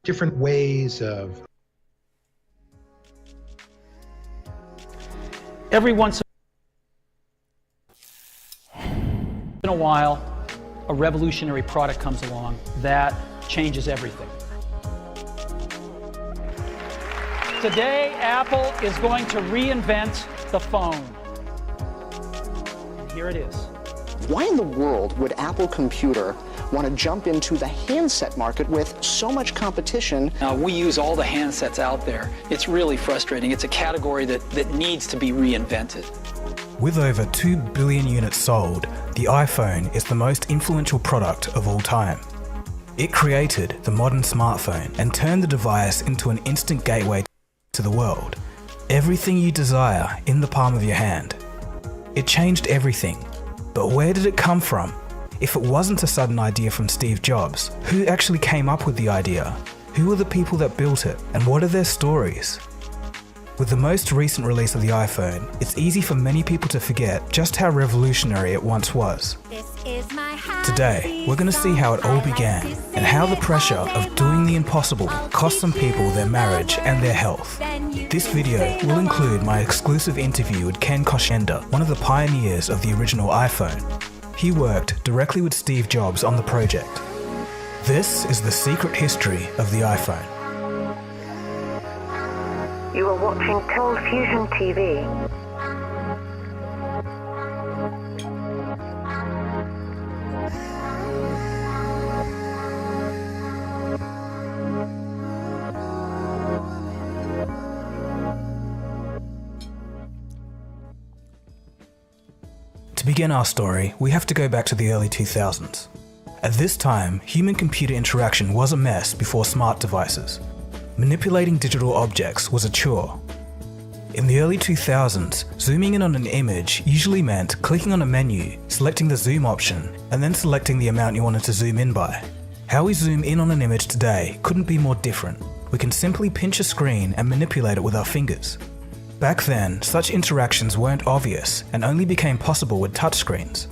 different ways of... Every once in a while, a revolutionary product comes along that changes everything. Today, Apple is going to reinvent the phone. And here it is. Why in the world would Apple Computer want to jump into the handset market with so much competition? We use all the handsets out there. It's really frustrating. It's a category that needs to be reinvented. With over 2 billion units sold, the iPhone is the most influential product of all time. It created the modern smartphone and turned the device into an instant gateway to the world. Everything you desire in the palm of your hand. It changed everything. But where did it come from? If it wasn't a sudden idea from Steve Jobs, who actually came up with the idea? Who are the people that built it? And what are their stories? With the most recent release of the iPhone, it's easy for many people to forget just how revolutionary it once was. Today, we're going to see how it all began and how the pressure of doing the impossible cost some people their marriage and their health. This video will include my exclusive interview with Ken Koshenda, one of the pioneers of the original iPhone. He worked directly with Steve Jobs on the project. This is the secret history of the iPhone. You are watching Cold Fusion TV. To begin our story, we have to go back to the early 2000s. At this time, human-computer interaction was a mess before smart devices. Manipulating digital objects was a chore. In the early 2000s, zooming in on an image usually meant clicking on a menu, selecting the zoom option, and then selecting the amount you wanted to zoom in by. How we zoom in on an image today couldn't be more different. We can simply pinch a screen and manipulate it with our fingers. Back then, such interactions weren't obvious and only became possible with touchscreens.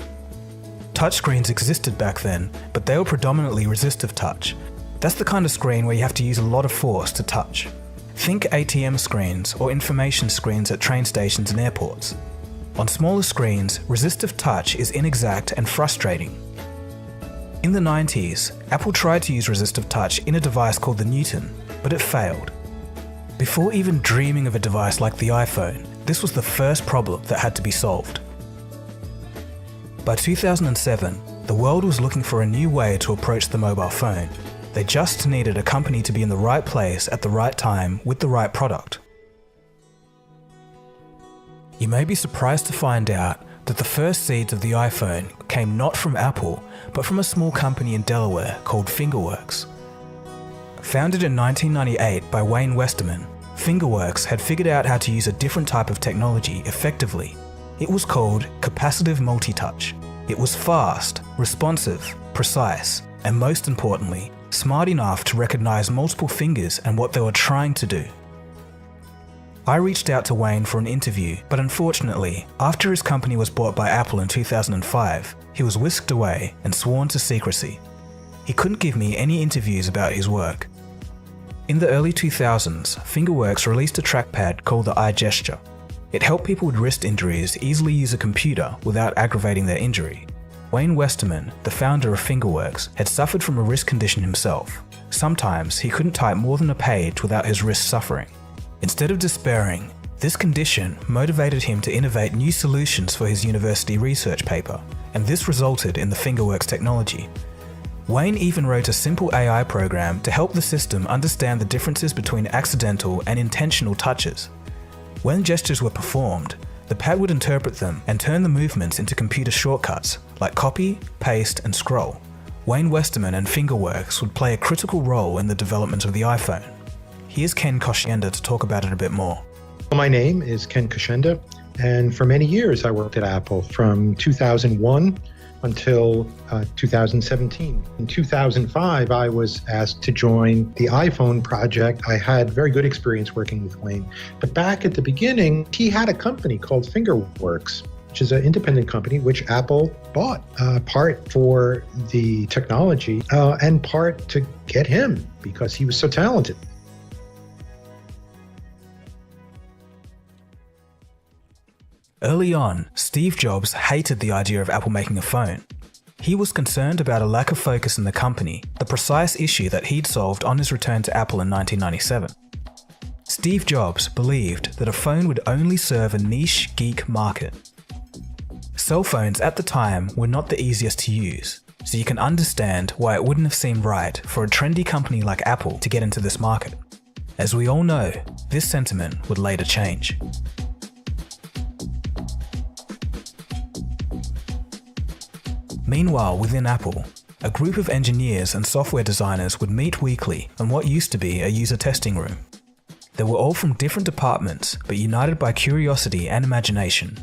Touchscreens existed back then, but they were predominantly resistive touch. That's the kind of screen where you have to use a lot of force to touch. Think ATM screens or information screens at train stations and airports. On smaller screens, resistive touch is inexact and frustrating. In the 90s, Apple tried to use resistive touch in a device called the Newton, but it failed. Before even dreaming of a device like the iPhone, this was the first problem that had to be solved. By 2007, the world was looking for a new way to approach the mobile phone. They just needed a company to be in the right place at the right time with the right product. You may be surprised to find out that the first seeds of the iPhone came not from Apple, but from a small company in Delaware called Fingerworks. Founded in 1998 by Wayne Westerman, Fingerworks had figured out how to use a different type of technology effectively. It was called capacitive multi-touch. It was fast, responsive, precise, and most importantly, smart enough to recognize multiple fingers and what they were trying to do. I reached out to Wayne for an interview, but unfortunately, after his company was bought by Apple in 2005, he was whisked away and sworn to secrecy. He couldn't give me any interviews about his work. In the early 2000s, Fingerworks released a trackpad called the iGesture. It helped people with wrist injuries easily use a computer without aggravating their injury. Wayne Westerman, the founder of Fingerworks, had suffered from a wrist condition himself. Sometimes he couldn't type more than a page without his wrist suffering. Instead of despairing, this condition motivated him to innovate new solutions for his university research paper, and this resulted in the Fingerworks technology. Wayne even wrote a simple AI program to help the system understand the differences between accidental and intentional touches. When gestures were performed, the pad would interpret them and turn the movements into computer shortcuts like copy, paste, and scroll. Wayne Westerman and Fingerworks would play a critical role in the development of the iPhone. Here's Ken Koshenda to talk about it a bit more. My name is Ken Koshenda, and for many years I worked at Apple from 2001 until 2017. In 2005, I was asked to join the iPhone project. I had very good experience working with Wayne. But back at the beginning, he had a company called Fingerworks, which is an independent company which Apple bought, part for the technology and part to get him because he was so talented. Early on, Steve Jobs hated the idea of Apple making a phone. He was concerned about a lack of focus in the company, the precise issue that he'd solved on his return to Apple in 1997. Steve Jobs believed that a phone would only serve a niche geek market. Cell phones at the time were not the easiest to use, so you can understand why it wouldn't have seemed right for a trendy company like Apple to get into this market. As we all know, this sentiment would later change. Meanwhile, within Apple, a group of engineers and software designers would meet weekly in what used to be a user testing room. They were all from different departments, but united by curiosity and imagination.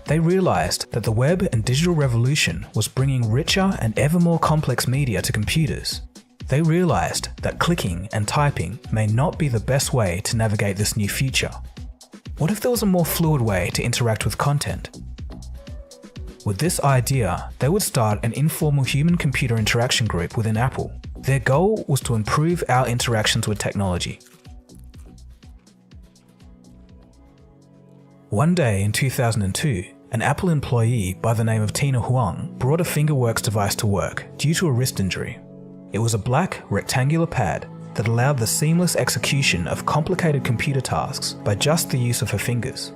They realized that the web and digital revolution was bringing richer and ever more complex media to computers. They realized that clicking and typing may not be the best way to navigate this new future. What if there was a more fluid way to interact with content? With this idea, they would start an informal human-computer interaction group within Apple. Their goal was to improve our interactions with technology. One day in 2002, an Apple employee by the name of Tina Huang brought a Fingerworks device to work due to a wrist injury. It was a black, rectangular pad that allowed the seamless execution of complicated computer tasks by just the use of her fingers.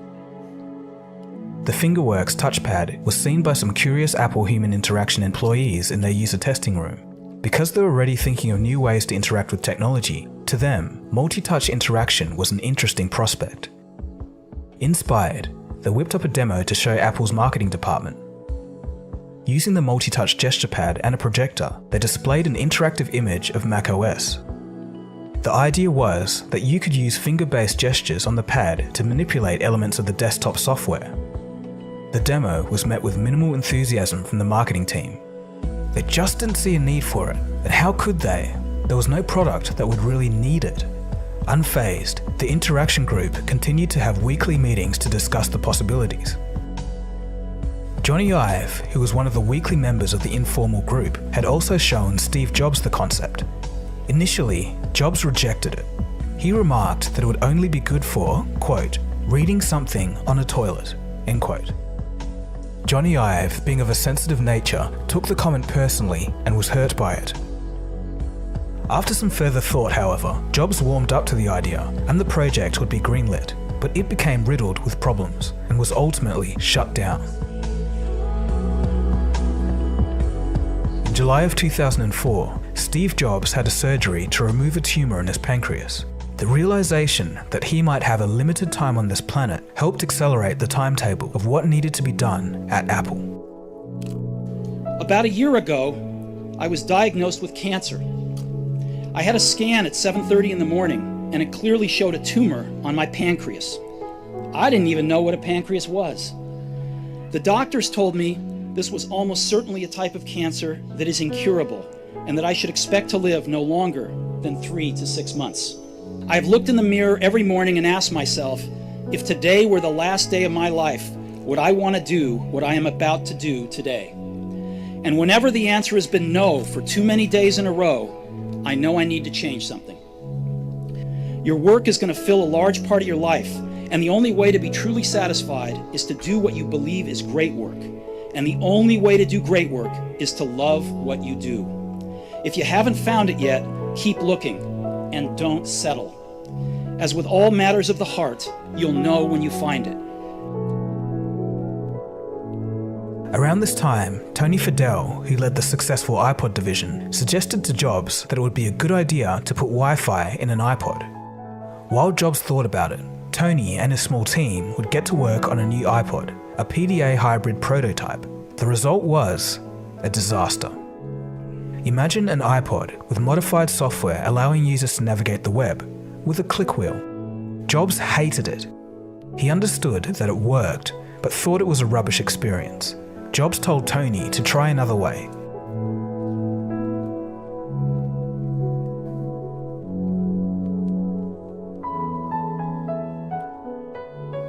The Fingerworks touchpad was seen by some curious Apple human interaction employees in their user testing room. Because they were already thinking of new ways to interact with technology, to them, multi-touch interaction was an interesting prospect. Inspired, they whipped up a demo to show Apple's marketing department. Using the multi-touch gesture pad and a projector, they displayed an interactive image of macOS. The idea was that you could use finger-based gestures on the pad to manipulate elements of the desktop software. The demo was met with minimal enthusiasm from the marketing team. They just didn't see a need for it, and how could they? There was no product that would really need it. Unfazed, the interaction group continued to have weekly meetings to discuss the possibilities. Johnny Ive, who was one of the weekly members of the informal group, had also shown Steve Jobs the concept. Initially, Jobs rejected it. He remarked that it would only be good for, quote, reading something on a toilet, end quote. Johnny Ive, being of a sensitive nature, took the comment personally and was hurt by it. After some further thought, however, Jobs warmed up to the idea and the project would be greenlit, but it became riddled with problems and was ultimately shut down. In July of 2004, Steve Jobs had a surgery to remove a tumor in his pancreas. The realization that he might have a limited time on this planet helped accelerate the timetable of what needed to be done at Apple. About a year ago, I was diagnosed with cancer. I had a scan at 7:30 in the morning, and it clearly showed a tumor on my pancreas. I didn't even know what a pancreas was. The doctors told me this was almost certainly a type of cancer that is incurable, and that I should expect to live no longer than 3 to 6 months. I've looked in the mirror every morning and asked myself, if today were the last day of my life, would I want to do what I am about to do today? And whenever the answer has been no for too many days in a row, I know I need to change something. Your work is going to fill a large part of your life, and the only way to be truly satisfied is to do what you believe is great work. And the only way to do great work is to love what you do. If you haven't found it yet, keep looking and don't settle. As with all matters of the heart, you'll know when you find it. Around this time, Tony Fadell, who led the successful iPod division, suggested to Jobs that it would be a good idea to put Wi-Fi in an iPod. While Jobs thought about it, Tony and his small team would get to work on a new iPod, a PDA hybrid prototype. The result was a disaster. Imagine an iPod with modified software allowing users to navigate the web with a click wheel. Jobs hated it. He understood that it worked, but thought it was a rubbish experience. Jobs told Tony to try another way.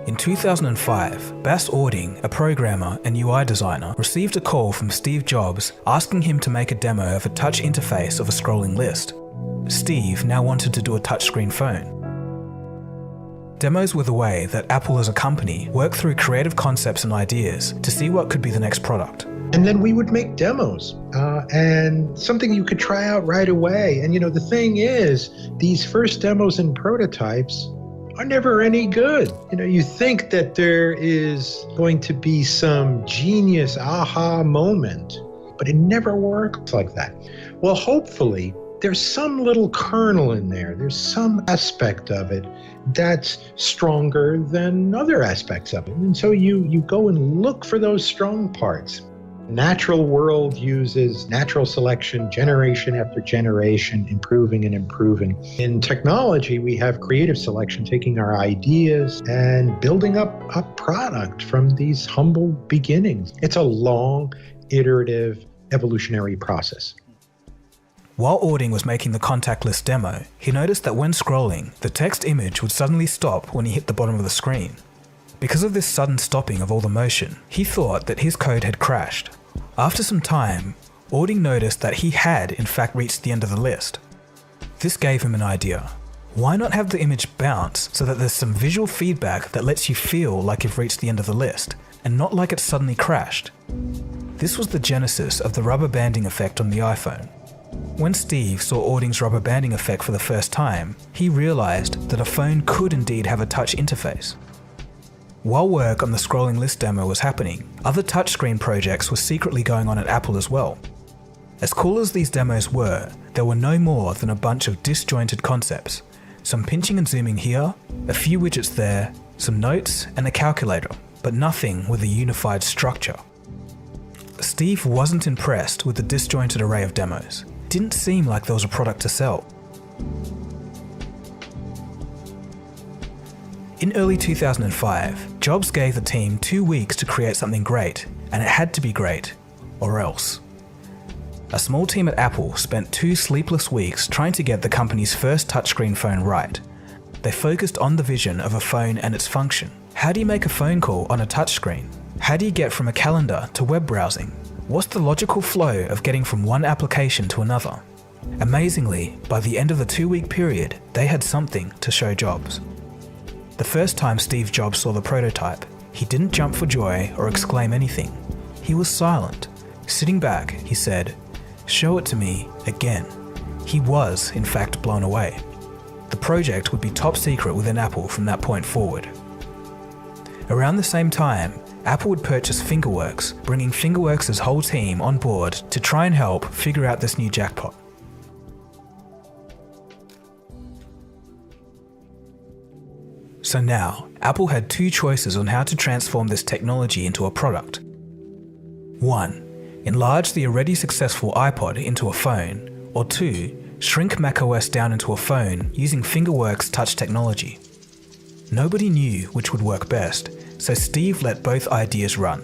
In 2005, Bas Ording, a programmer and UI designer, received a call from Steve Jobs asking him to make a demo of a touch interface of a scrolling list. Steve now wanted to do a touchscreen phone. Demos were the way that Apple as a company worked through creative concepts and ideas to see what could be the next product. And then we would make demos and something you could try out right away. And the thing is, these first demos and prototypes are never any good. You think that there is going to be some genius aha moment, but it never works like that. Well, hopefully, there's some little kernel in there. There's some aspect of it that's stronger than other aspects of it. And so you go and look for those strong parts. Natural world uses natural selection generation after generation, improving and improving. In technology, we have creative selection, taking our ideas and building up a product from these humble beginnings. It's a long, iterative, evolutionary process. While Ording was making the contactless demo, he noticed that when scrolling, the text image would suddenly stop when he hit the bottom of the screen. Because of this sudden stopping of all the motion, he thought that his code had crashed. After some time, Ording noticed that he had in fact reached the end of the list. This gave him an idea. Why not have the image bounce so that there's some visual feedback that lets you feel like you've reached the end of the list, and not like it suddenly crashed? This was the genesis of the rubber banding effect on the iPhone. When Steve saw Ording's rubber banding effect for the first time, he realized that a phone could indeed have a touch interface. While work on the scrolling list demo was happening, other touchscreen projects were secretly going on at Apple as well. As cool as these demos were, they were no more than a bunch of disjointed concepts. Some pinching and zooming here, a few widgets there, some notes, and a calculator. but nothing with a unified structure. Steve wasn't impressed with the disjointed array of demos. Didn't seem like there was a product to sell. In early 2005, Jobs gave the team 2 weeks to create something great, and it had to be great, or else. A small team at Apple spent 2 sleepless weeks trying to get the company's first touchscreen phone right. They focused on the vision of a phone and its function. How do you make a phone call on a touchscreen? How do you get from a calendar to web browsing? What's the logical flow of getting from one application to another? Amazingly, by the end of the 2-week period, they had something to show Jobs. The first time Steve Jobs saw the prototype, he didn't jump for joy or exclaim anything. He was silent. Sitting back, he said, "Show it to me again." He was, in fact, blown away. The project would be top secret within Apple from that point forward. Around the same time, Apple would purchase Fingerworks, bringing Fingerworks' whole team on board to try and help figure out this new jackpot. So now, Apple had 2 choices on how to transform this technology into a product. 1. Enlarge the already successful iPod into a phone, or 2. Shrink macOS down into a phone using Fingerworks touch technology. Nobody knew which would work best, so Steve let both ideas run.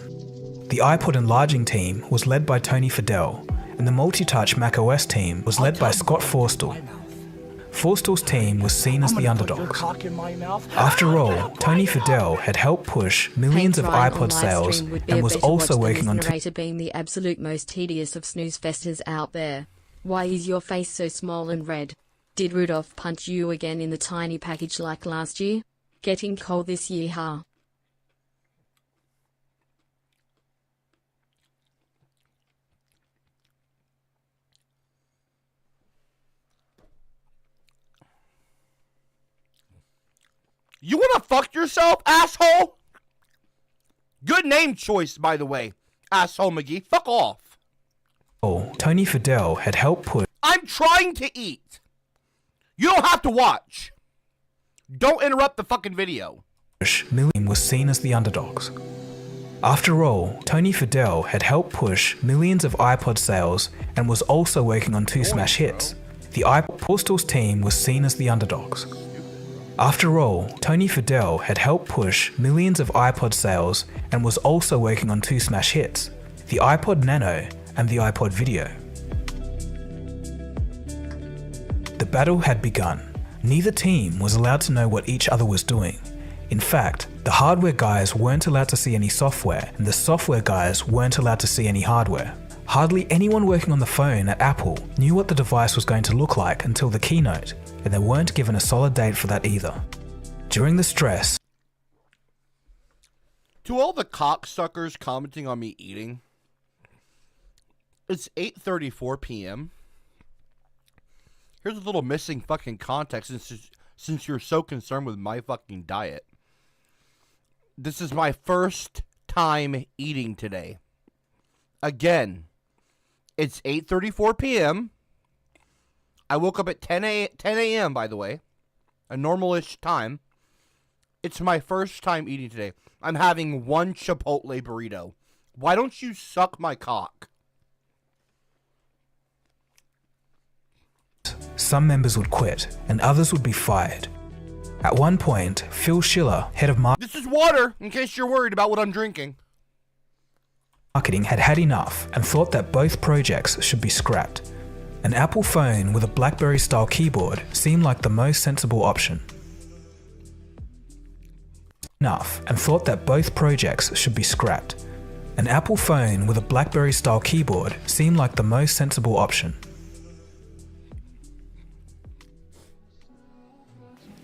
The iPod enlarging team was led by Tony Fadell, and the multi-touch macOS team was led by Scott Forstall. Forstall's team was seen as the underdogs. After all, Tony Fadell had helped push millions of iPod sales and was also working on being the absolute most tedious of snooze festers out there. Why is your face so small and red? Did Rudolph punch you again in the tiny package like last year? Getting cold this year, huh? You wanna fuck yourself, asshole? Good name choice, by the way, asshole McGee. Fuck off. Tony Fadell had helped push. I'm trying to eat. You don't have to watch. Don't interrupt the fucking video. Million was seen as the underdogs. After all, Tony Fadell had helped push millions of iPod sales and was also working on 2 smash hits. The iPod Forstall's team was seen as the underdogs. After all, Tony Fadell had helped push millions of iPod sales and was also working on 2 smash hits, the iPod Nano and the iPod Video. The battle had begun. Neither team was allowed to know what each other was doing. In fact, the hardware guys weren't allowed to see any software, and the software guys weren't allowed to see any hardware. Hardly anyone working on the phone at Apple knew what the device was going to look like until the keynote, and they weren't given a solid date for that either. During the stress, To all the cocksuckers commenting on me eating, it's 8:34 p.m. Here's a little missing fucking context since you're so concerned with my fucking diet. This is my first time eating today. Again, it's 8:34 p.m. I woke up at 10 a.m., by the way. A normal-ish time. It's my first time eating today. I'm having 1 Chipotle burrito. Why don't you suck my cock? some members would quit and others would be fired. At one point, Phil Schiller, head of This is water, in case you're worried about what I'm drinking. marketing, had had enough and thought that both projects should be scrapped. An Apple phone with a BlackBerry-style keyboard seemed like the most sensible option. Enough and thought that both projects should be scrapped. An Apple phone with a BlackBerry-style keyboard seemed like the most sensible option.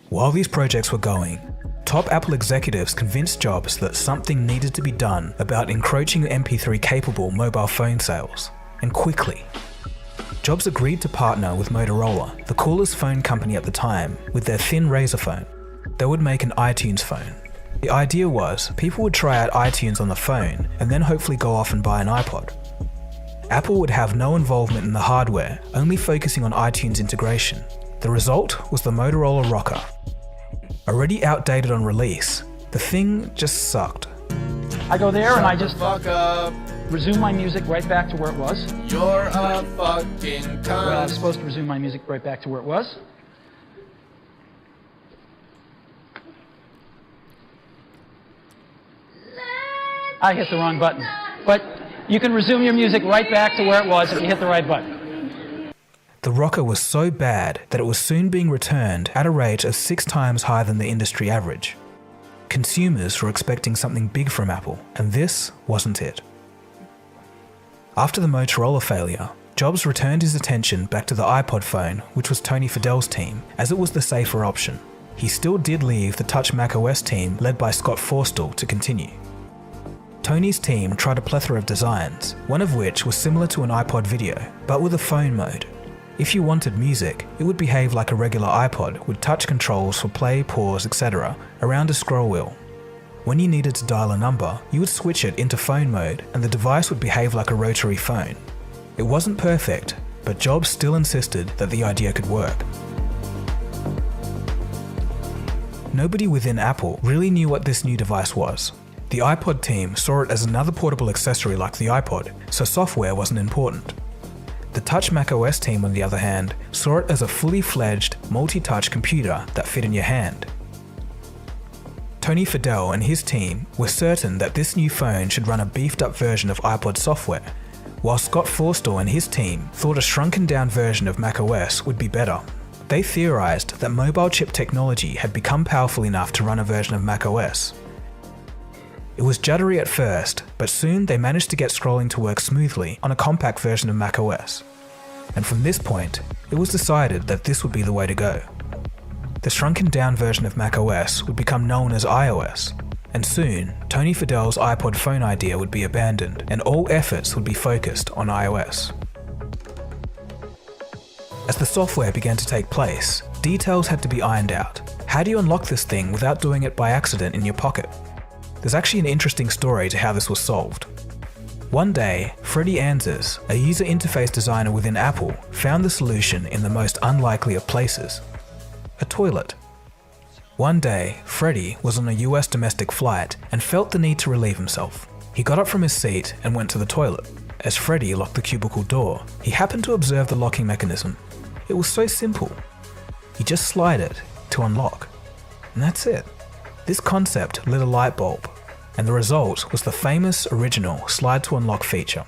While these projects were going, top Apple executives convinced Jobs that something needed to be done about encroaching MP3-capable mobile phone sales, and quickly. Jobs agreed to partner with Motorola, the coolest phone company at the time, with their thin Razr phone. They would make an iTunes phone. The idea was, people would try out iTunes on the phone and then hopefully go off and buy an iPod. Apple would have no involvement in the hardware, only focusing on iTunes integration. The result was the Motorola Rocker. Already outdated on release, the thing just sucked. I go there and I just fuck up. resume my music right back to where it was. You're a fucking cunt. Well, I was supposed to resume my music right back to where it was. I hit the wrong button. But you can resume your music right back to where it was if you hit the right button. The rocker was so bad that it was soon being returned at a rate of 6 times higher than the industry average. Consumers were expecting something big from Apple, and this wasn't it. After the Motorola failure, Jobs returned his attention back to the iPod phone, which was Tony Fadell's team, as it was the safer option. He still did leave the Touch macOS team led by Scott Forstall to continue. Tony's team tried a plethora of designs, one of which was similar to an iPod video, but with a phone mode. If you wanted music, it would behave like a regular iPod with touch controls for play, pause, etc. around a scroll wheel. When you needed to dial a number, you would switch it into phone mode and the device would behave like a rotary phone. It wasn't perfect, but Jobs still insisted that the idea could work. Nobody within Apple really knew what this new device was. The iPod team saw it as another portable accessory like the iPod, so software wasn't important. The Touch macOS team, on the other hand, saw it as a fully fledged, multi-touch computer that fit in your hand. Tony Fadell and his team were certain that this new phone should run a beefed-up version of iPod software, while Scott Forstall and his team thought a shrunken-down version of macOS would be better. They theorized that mobile chip technology had become powerful enough to run a version of macOS. It was juddery at first, but soon they managed to get scrolling to work smoothly on a compact version of macOS. And from this point, it was decided that this would be the way to go. The shrunken down version of macOS would become known as iOS, and soon, Tony Fadell's iPod phone idea would be abandoned, and all efforts would be focused on iOS. As the software began to take place, details had to be ironed out. How do you unlock this thing without doing it by accident in your pocket? There's actually an interesting story to how this was solved. One day, Freddie Anzers, a user interface designer within Apple, found the solution in the most unlikely of places: a toilet. One day, Freddie was on a US domestic flight and felt the need to relieve himself. He got up from his seat and went to the toilet. As Freddie locked the cubicle door, he happened to observe the locking mechanism. It was so simple. You just slide it to unlock, and that's it. This concept lit a light bulb, and the result was the famous original slide to unlock feature.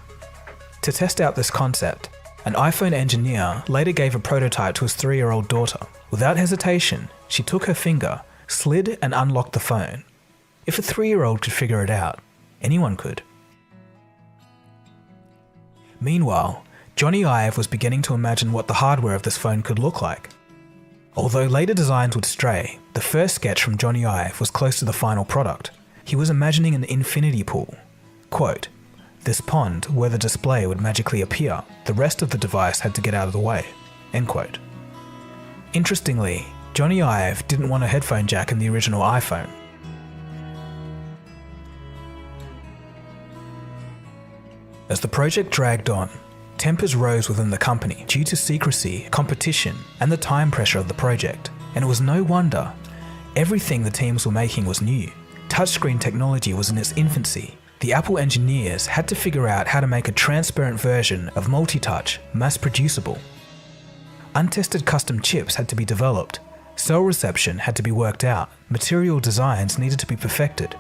To test out this concept, an iPhone engineer later gave a prototype to his 3-year-old daughter. Without hesitation, she took her finger, slid and unlocked the phone. If a 3-year-old could figure it out, anyone could. Meanwhile, Johnny Ive was beginning to imagine what the hardware of this phone could look like. Although later designs would stray, the first sketch from Johnny Ive was close to the final product. He was imagining an infinity pool. Quote, "This pond where the display would magically appear, the rest of the device had to get out of the way." End quote. Interestingly, Johnny Ive didn't want a headphone jack in the original iPhone. As the project dragged on, tempers rose within the company due to secrecy, competition, and the time pressure of the project. And it was no wonder. Everything the teams were making was new. Touchscreen technology was in its infancy. The Apple engineers had to figure out how to make a transparent version of multi-touch mass-producible. Untested custom chips had to be developed. Cell reception had to be worked out. Material designs needed to be perfected.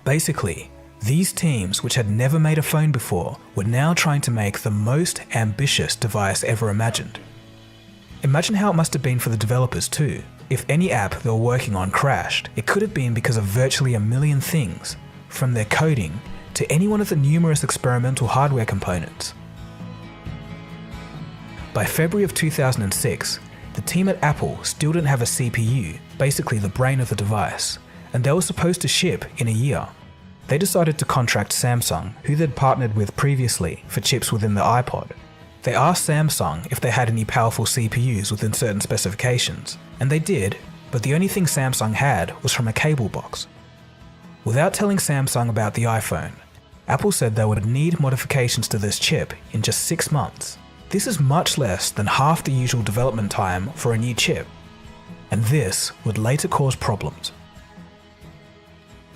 Basically, these teams, which had never made a phone before, were now trying to make the most ambitious device ever imagined. Imagine how it must have been for the developers too. If any app they were working on crashed, it could have been because of virtually a million things, from their coding to any one of the numerous experimental hardware components. By February of 2006, the team at Apple still didn't have a CPU, basically the brain of the device, and they were supposed to ship in a year. They decided to contract Samsung, who they'd partnered with previously for chips within the iPod. They asked Samsung if they had any powerful CPUs within certain specifications, and they did, but the only thing Samsung had was from a cable box. Without telling Samsung about the iPhone, Apple said they would need modifications to this chip in just 6 months. This is much less than half the usual development time for a new chip, and this would later cause problems.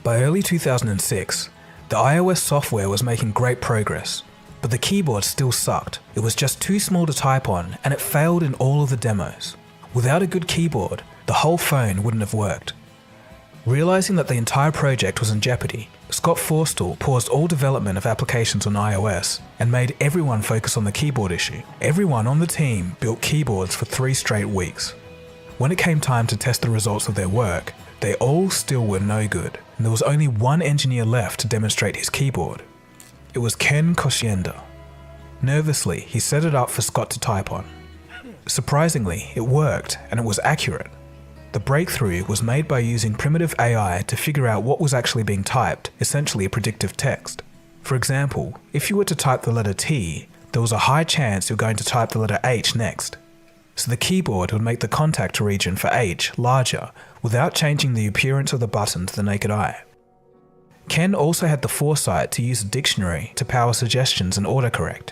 By early 2006, The iOS software was making great progress, but the keyboard still sucked. It was just too small to type on, and it failed in all of the demos. Without a good keyboard, the whole phone wouldn't have worked. Realizing that the entire project was in jeopardy, Scott Forstall paused all development of applications on iOS and made everyone focus on the keyboard issue. Everyone on the team built keyboards for 3 straight weeks. When it came time to test the results of their work, they all still were no good, and there was only one engineer left to demonstrate his keyboard. It was Ken Koscienda. Nervously, he set it up for Scott to type on. Surprisingly, it worked, and it was accurate. The breakthrough was made by using primitive AI to figure out what was actually being typed, essentially a predictive text. For example, if you were to type the letter T, there was a high chance you're going to type the letter H next. So the keyboard would make the contact region for H larger without changing the appearance of the button to the naked eye. Ken also had the foresight to use a dictionary to power suggestions and autocorrect.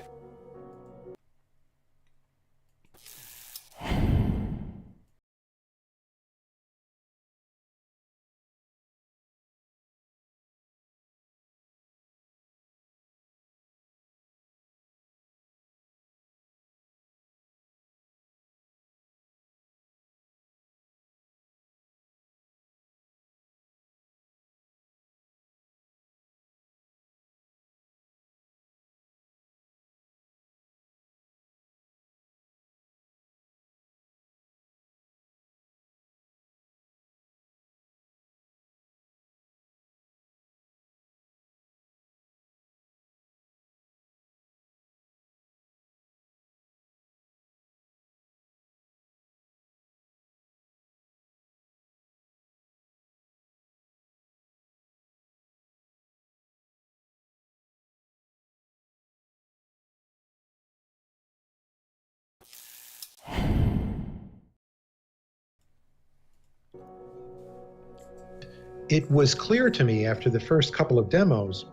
It was clear to me after the first couple of demos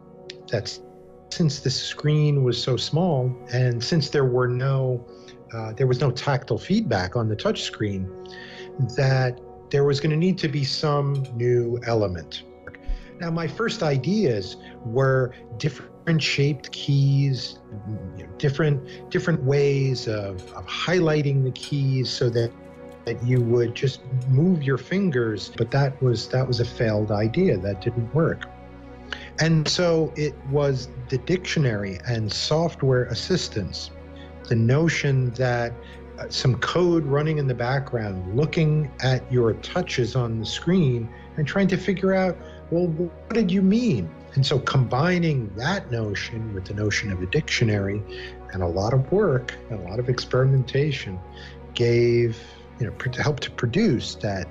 that since the screen was so small and since there was no tactile feedback on the touch screen, that there was going to need to be some new element. Now, my first ideas were different shaped keys, different ways of highlighting the keys so that you would just move your fingers, but that was a failed idea. That didn't work. And so it was the dictionary and software assistance, the notion that some code running in the background, looking at your touches on the screen and trying to figure out, well, what did you mean? And so combining that notion with the notion of a dictionary and a lot of work, and a lot of experimentation helped to produce that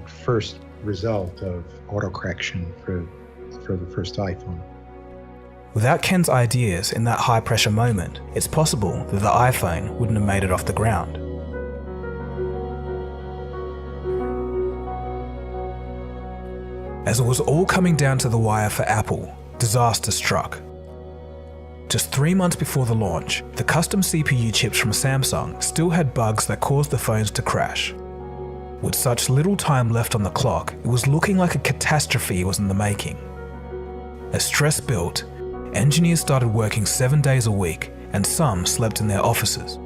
first result of autocorrection for the first iPhone. Without Ken's ideas in that high-pressure moment, it's possible that the iPhone wouldn't have made it off the ground. As it was all coming down to the wire for Apple, disaster struck. Just 3 months before the launch, the custom CPU chips from Samsung still had bugs that caused the phones to crash. With such little time left on the clock, it was looking like a catastrophe was in the making. As stress built, engineers started working 7 days a week, and some slept in their offices.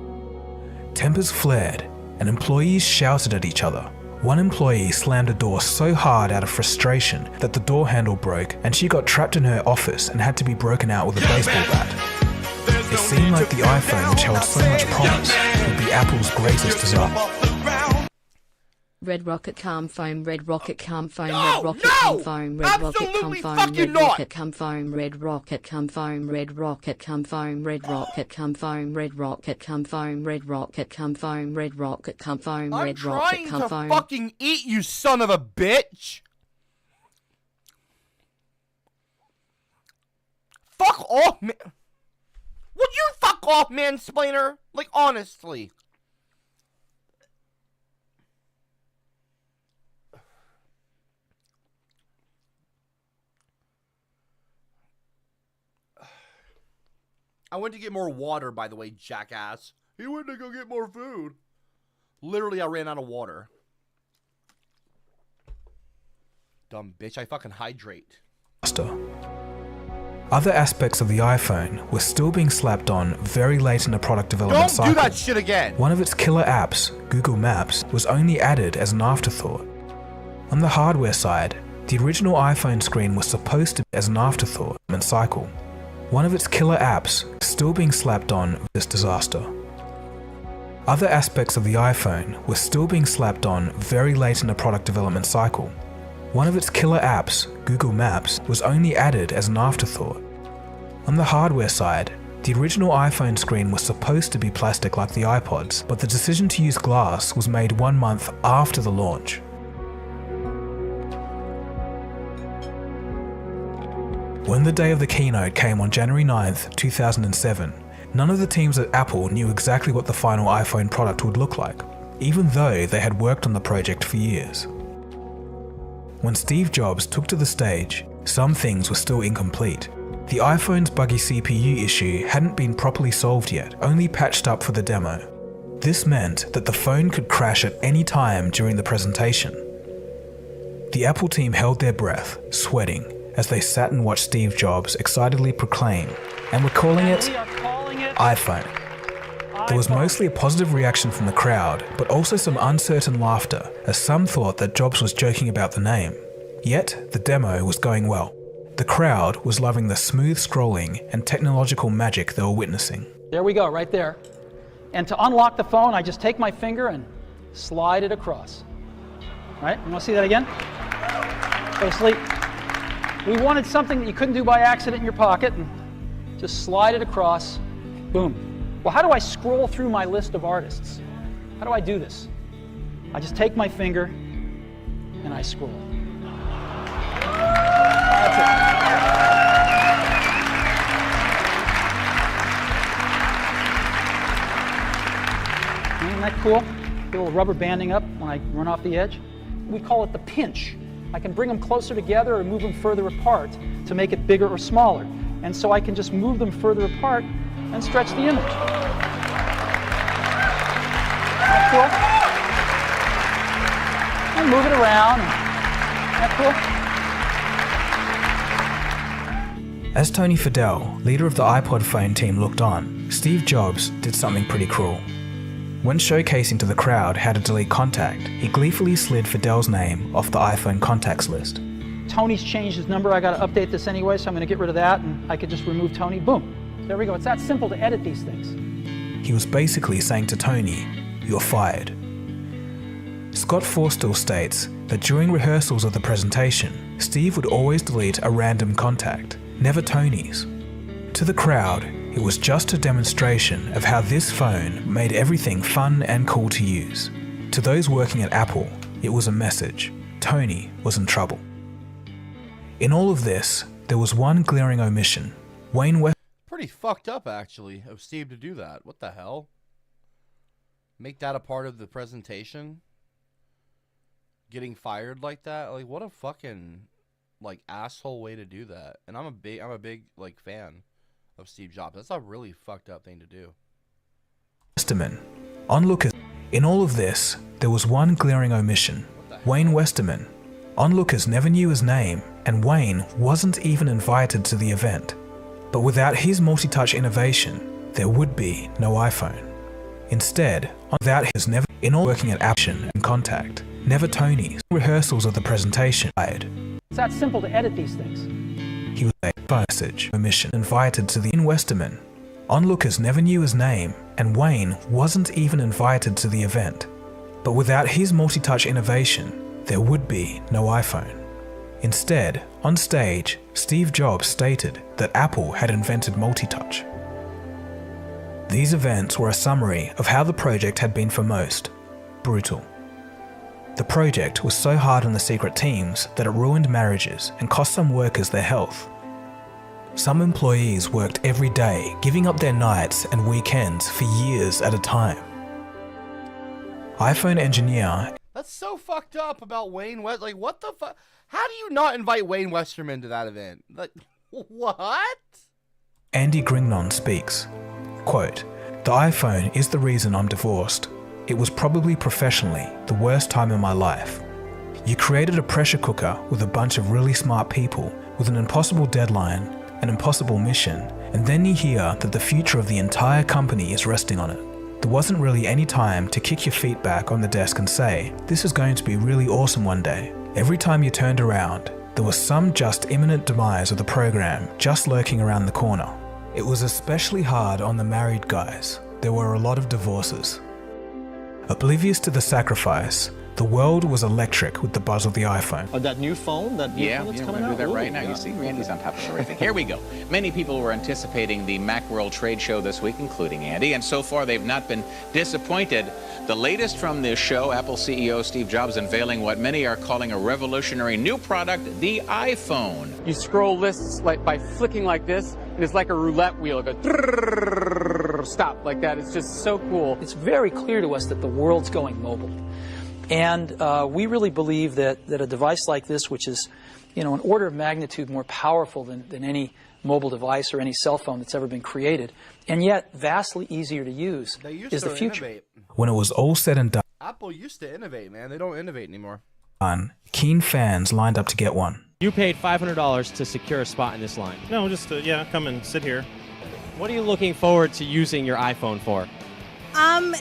Tempers flared, and employees shouted at each other. One employee slammed a door so hard out of frustration that the door handle broke, and she got trapped in her office and had to be broken out with a baseball bat. It seemed like the iPhone, which held so much promise, would be Apple's greatest disaster. Red Rocket Calm Foam, Red Rocket Calm Foam, Red Rocket Calm Foam, Red Rocket Calm Foam, Red Rocket Calm Foam, Red Rocket Calm Foam, Red Rocket Calm Foam, Red Rocket Calm Foam, Red Rocket Calm Foam, Red Rocket Calm Foam, Red Rocket Calm Foam, Red Rocket Calm Foam. I'm trying to fucking eat, you son of a bitch! Fuck off, man! Would you fuck off, mansplainer? Like, honestly. I went to get more water, by the way, jackass. He went to go get more food. Literally, I ran out of water. Dumb bitch, I fucking hydrate. Other aspects of the iPhone were still being slapped on very late in the product development cycle. Don't do that shit again! One of its killer apps, Google Maps, was only added as an afterthought. On the hardware side, the original iPhone screen was supposed to be as an afterthought in cycle. One of its killer apps still being slapped on this disaster. Other aspects of the iPhone were still being slapped on very late in the product development cycle. One of its killer apps, Google Maps, was only added as an afterthought. On the hardware side, the original iPhone screen was supposed to be plastic like the iPods, but the decision to use glass was made 1 month after the launch. When the day of the keynote came on January 9th, 2007, none of the teams at Apple knew exactly what the final iPhone product would look like, even though they had worked on the project for years. When Steve Jobs took to the stage, some things were still incomplete. The iPhone's buggy CPU issue hadn't been properly solved yet, only patched up for the demo. This meant that the phone could crash at any time during the presentation. The Apple team held their breath, sweating, as they sat and watched Steve Jobs excitedly proclaim, and we're calling it iPhone. There was mostly a positive reaction from the crowd, but also some uncertain laughter, as some thought that Jobs was joking about the name. Yet, the demo was going well. The crowd was loving the smooth scrolling and technological magic they were witnessing. There we go, right there. And to unlock the phone, I just take my finger and slide it across. Right? You want to see that again? Go to sleep. We wanted something that you couldn't do by accident in your pocket, and just slide it across. Boom. Well, how do I scroll through my list of artists? How do I do this? I just take my finger and I scroll. That's it. Isn't that cool? A little rubber banding up when I run off the edge. We call it the pinch. I can bring them closer together or move them further apart to make it bigger or smaller. And so I can just move them further apart and stretch the image. That cool? And move it around. That cool? As Tony Fadell, leader of the iPod phone team, looked on, Steve Jobs did something pretty cruel. When showcasing to the crowd how to delete contact, he gleefully slid Fadell's name off the iPhone contacts list. Tony's changed his number. I got to update this anyway, so I'm going to get rid of that, and I could just remove Tony. Boom. There we go. It's that simple to edit these things. He was basically saying to Tony, "You're fired." Scott Forstall states that during rehearsals of the presentation, Steve would always delete a random contact, never Tony's. To the crowd, it was just a demonstration of how this phone made everything fun and cool to use. To those working at Apple, it was a message. Tony was in trouble. In all of this, there was one glaring omission. Wayne West... Pretty fucked up, actually, of Steve to do that. What the hell? Make that a part of the presentation? Getting fired like that? Like, what a fucking, like, asshole way to do that. And I'm a big, like, fan of Steve Jobs. That's a really fucked up thing to do. Westerman. Onlookers. In all of this, there was one glaring omission. Wayne Westerman. Onlookers never knew his name, and Wayne wasn't even invited to the event. But without his multi-touch innovation, there would be no iPhone. Instead, without his never in all working at action and contact, never Tony's rehearsals of the presentation. It's that simple to edit these things. He was a message omission invited to the in Westerman. Onlookers never knew his name, and Wayne wasn't even invited to the event. But without his multi-touch innovation, there would be no iPhone. Instead, on stage, Steve Jobs stated that Apple had invented multi-touch. These events were a summary of how the project had been for most. Brutal. The project was so hard on the secret teams that it ruined marriages and cost some workers their health. Some employees worked every day, giving up their nights and weekends for years at a time. iPhone engineer... That's so fucked up about Wayne West. Like, what the fuck? How do you not invite Wayne Westerman to that event? Like, what? Andy Grignon speaks. Quote, "The iPhone is the reason I'm divorced. It was probably professionally the worst time in my life. You created a pressure cooker with a bunch of really smart people with an impossible deadline, an impossible mission, and then you hear that the future of the entire company is resting on it. There wasn't really any time to kick your feet back on the desk and say, this is going to be really awesome one day. Every time you turned around, there was some just imminent demise of the program just lurking around the corner. It was especially hard on the married guys. There were a lot of divorces. Oblivious to the sacrifice, the world was electric with the buzz of the iPhone. That new phone? That new phone that's coming out? We're going to do that right now. You see, Randy's on top of everything. Here we go. Many people were anticipating the Macworld trade show this week, including Andy, and so far they've not been disappointed. The latest from this show, Apple CEO Steve Jobs unveiling what many are calling a revolutionary new product, the iPhone. You scroll lists like by flicking like this, and it's like a roulette wheel. It goes stop like that. It's just so cool. It's very clear to us that the world's going mobile. And we really believe that a device like this, which is, an order of magnitude more powerful than any mobile device or any cell phone that's ever been created, and yet vastly easier to use, is the future. Innovate. When it was all said and done, Apple used to innovate, man. They don't innovate anymore. Keen fans lined up to get one. You paid $500 to secure a spot in this line. No, just come and sit here. What are you looking forward to using your iPhone for?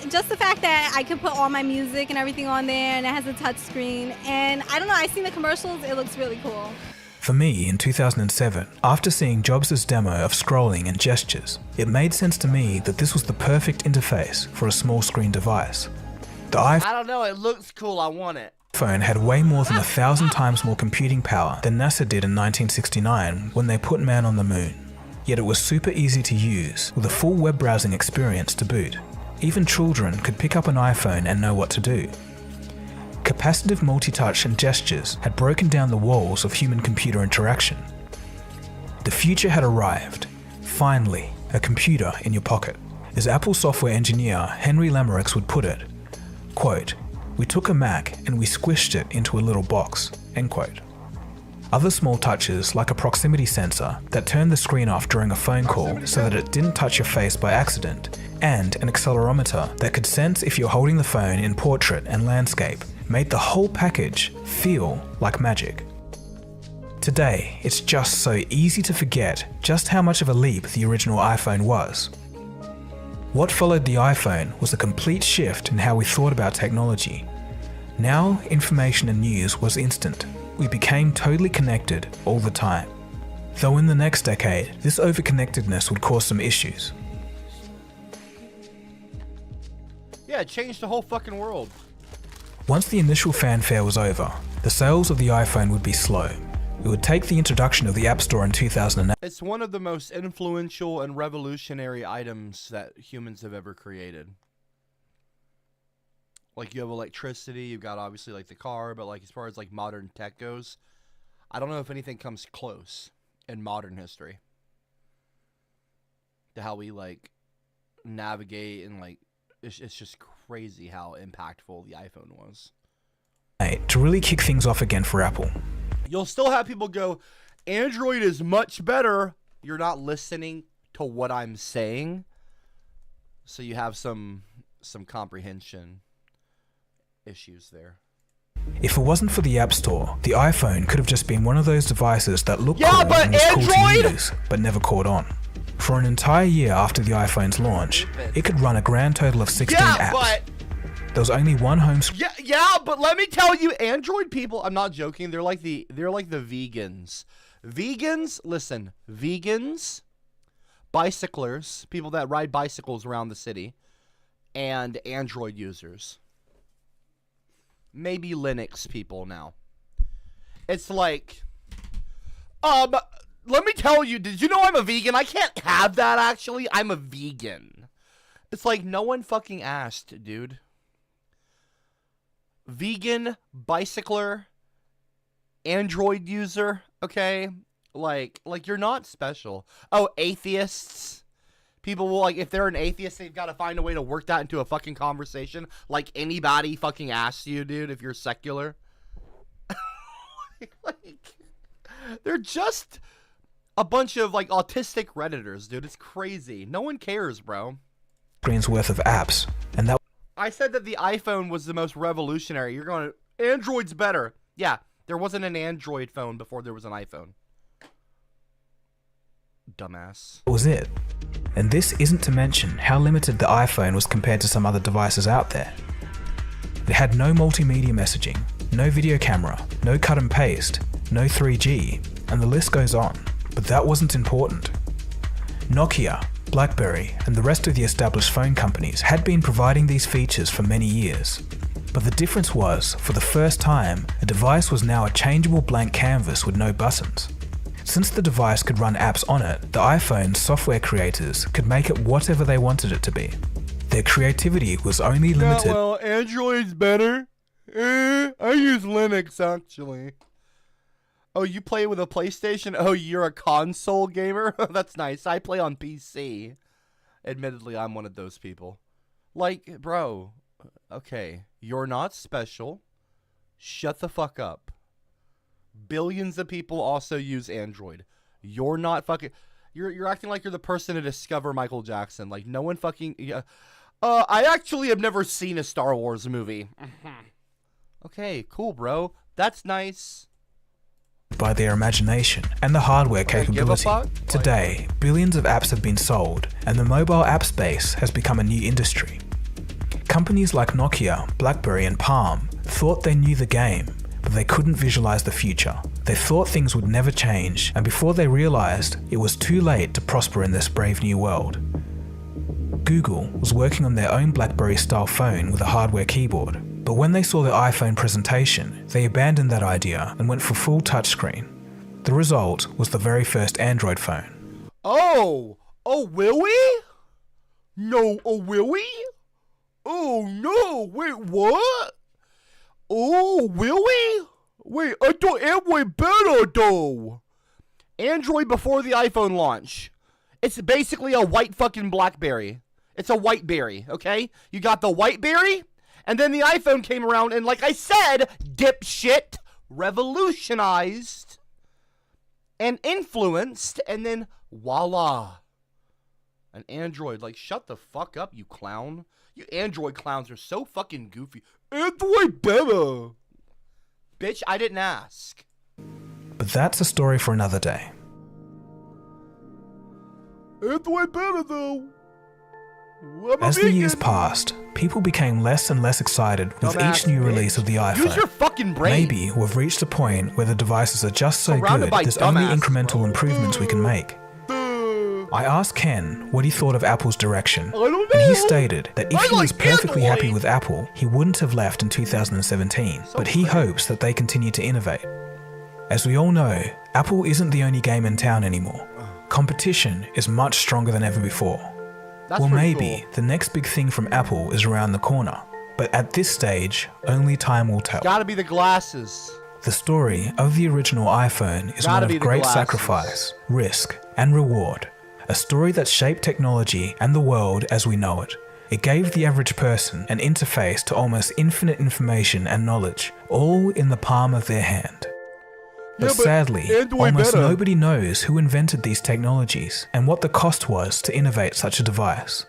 Just the fact that I could put all my music and everything on there, and it has a touch screen. And I don't know, I've seen the commercials, it looks really cool. For me, in 2007, after seeing Jobs' demo of scrolling and gestures, it made sense to me that this was the perfect interface for a small screen device. The I don't know, it looks cool, I want it. iPhone had way more than 1,000 times more computing power than NASA did in 1969 when they put man on the moon. Yet it was super easy to use, with a full web browsing experience to boot. Even children could pick up an iPhone and know what to do. Capacitive multi-touch and gestures had broken down the walls of human-computer interaction. The future had arrived. Finally, a computer in your pocket. As Apple software engineer Henry Lamerix would put it, quote, "We took a Mac and we squished it into a little box," end quote. Other small touches, like a proximity sensor that turned the screen off during a phone call so that it didn't touch your face by accident, and an accelerometer that could sense if you're holding the phone in portrait and landscape, made the whole package feel like magic. Today, it's just so easy to forget just how much of a leap the original iPhone was. What followed the iPhone was a complete shift in how we thought about technology. Now, information and news was instant. We became totally connected all the time. Though in the next decade, this overconnectedness would cause some issues. Yeah, it changed the whole fucking world. Once the initial fanfare was over, the sales of the iPhone would be slow. It would take the introduction of the App Store in 2008. It's one of the most influential and revolutionary items that humans have ever created. Like, you have electricity, you've got obviously like the car, but like as far as like modern tech goes, I don't know if anything comes close in modern history to how we like navigate, and like it's just crazy how impactful the iPhone was. To really kick things off again for Apple. You'll still have people go, Android is much better. You're not listening to what I'm saying. So you have some comprehension issues there. If it wasn't for the App Store, the iPhone could have just been one of those devices that looked cool and was cool to use, but never caught on. For an entire year after the iPhone's launch, it could run a grand total of 16 apps. But there was only one home screen. Yeah, but let me tell you, Android people, I'm not joking, they're like the vegans. Vegans, listen, vegans, bicyclers, people that ride bicycles around the city, and Android users. Maybe Linux people now. It's like, let me tell you, did you know I'm a vegan? I can't have that, actually. I'm a vegan. It's like, no one fucking asked, dude. Vegan, bicycler, Android user, okay? Like you're not special. Oh, atheists. People will, like, if they're an atheist, they've got to find a way to work that into a fucking conversation. Like anybody fucking asks you, dude, if you're secular. like, they're just a bunch of, like, autistic Redditors, dude. It's crazy. No one cares, bro. Screens worth of apps, and that. I said that the iPhone was the most revolutionary. You're going, Android's better. Yeah, there wasn't an Android phone before there was an iPhone. Dumbass. That was it. And this isn't to mention how limited the iPhone was compared to some other devices out there. It had no multimedia messaging, no video camera, no cut and paste, no 3G, and the list goes on. But that wasn't important. Nokia, BlackBerry, and the rest of the established phone companies had been providing these features for many years. But the difference was, for the first time, a device was now a changeable blank canvas with no buttons. Since the device could run apps on it, the iPhone's software creators could make it whatever they wanted it to be. Their creativity was only limited. Yeah, well, Android's better. I use Linux, actually. Oh, you play with a PlayStation? Oh, you're a console gamer? That's nice. I play on PC. Admittedly, I'm one of those people. Like, bro, okay, you're not special. Shut the fuck up. Billions of people also use Android. You're not fucking... You're acting like you're the person to discover Michael Jackson. Like, no one fucking... I actually have never seen a Star Wars movie. Okay, cool, bro. That's nice. By their imagination and the hardware capability. Today, billions of apps have been sold, and the mobile app space has become a new industry. Companies like Nokia, BlackBerry, and Palm thought they knew the game, but they couldn't visualize the future. They thought things would never change, and before they realized, it was too late to prosper in this brave new world. Google was working on their own BlackBerry-style phone with a hardware keyboard. But when they saw the iPhone presentation, they abandoned that idea and went for full touchscreen. The result was the very first Android phone. Oh! Oh, will we? No, oh, will we? Oh, no, wait, what? Oh, will we? Wait, I thought Android better, though. Android before the iPhone launch. It's basically a white fucking BlackBerry. It's a white berry, okay? You got the white berry, and then the iPhone came around, and like I said, dipshit, revolutionized and influenced, and then voila, an Android. Like, shut the fuck up, you clown. You Android clowns are so fucking goofy. Android better. Bitch, I didn't ask. But that's a story for another day. Android better, though. As the years passed, people became less and less excited with each new release of the iPhone. Use your fucking brain. Maybe we've reached a point where the devices are just so good, there's only incremental improvements we can make. I asked Ken what he thought of Apple's direction, and he stated that if he was perfectly happy with Apple, he wouldn't have left in 2017, but he hopes that they continue to innovate. As we all know, Apple isn't the only game in town anymore. Competition is much stronger than ever before. Well, maybe the next big thing from Apple is around the corner, but at this stage, only time will tell. Gotta be the glasses. The story of the original iPhone is one of great sacrifice, risk, and reward. A story that shaped technology and the world as we know it. It gave the average person an interface to almost infinite information and knowledge, all in the palm of their hand. But sadly, almost nobody knows who invented these technologies and what the cost was to innovate such a device.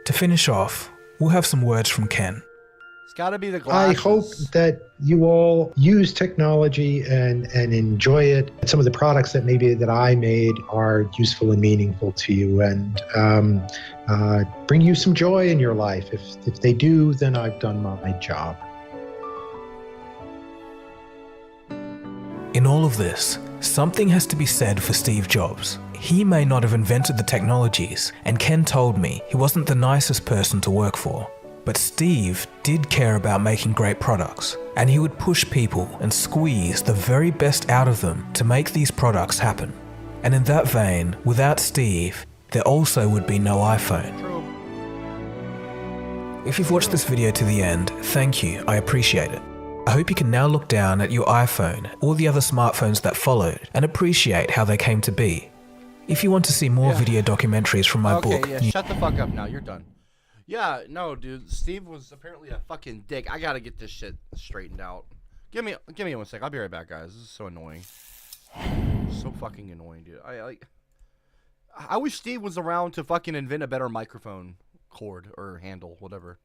To finish off, we'll have some words from Ken. It's gotta be the glasses. I hope that you all use technology and enjoy it. Some of the products that maybe that I made are useful and meaningful to you, and bring you some joy in your life. If they do, then I've done my job. In all of this, something has to be said for Steve Jobs. He may not have invented the technologies, and Ken told me he wasn't the nicest person to work for. But Steve did care about making great products, and he would push people and squeeze the very best out of them to make these products happen. And in that vein, without Steve, there also would be no iPhone. If you've watched this video to the end, thank you, I appreciate it. I hope you can now look down at your iPhone or the other smartphones that followed and appreciate how they came to be. If you want to see more video documentaries from my book... Okay, shut the fuck up now, you're done. Yeah, no, dude, Steve was apparently a fucking dick. I gotta get this shit straightened out. Give me 1 sec, I'll be right back, guys. This is so annoying. So fucking annoying, dude. I wish Steve was around to fucking invent a better microphone cord or handle, whatever.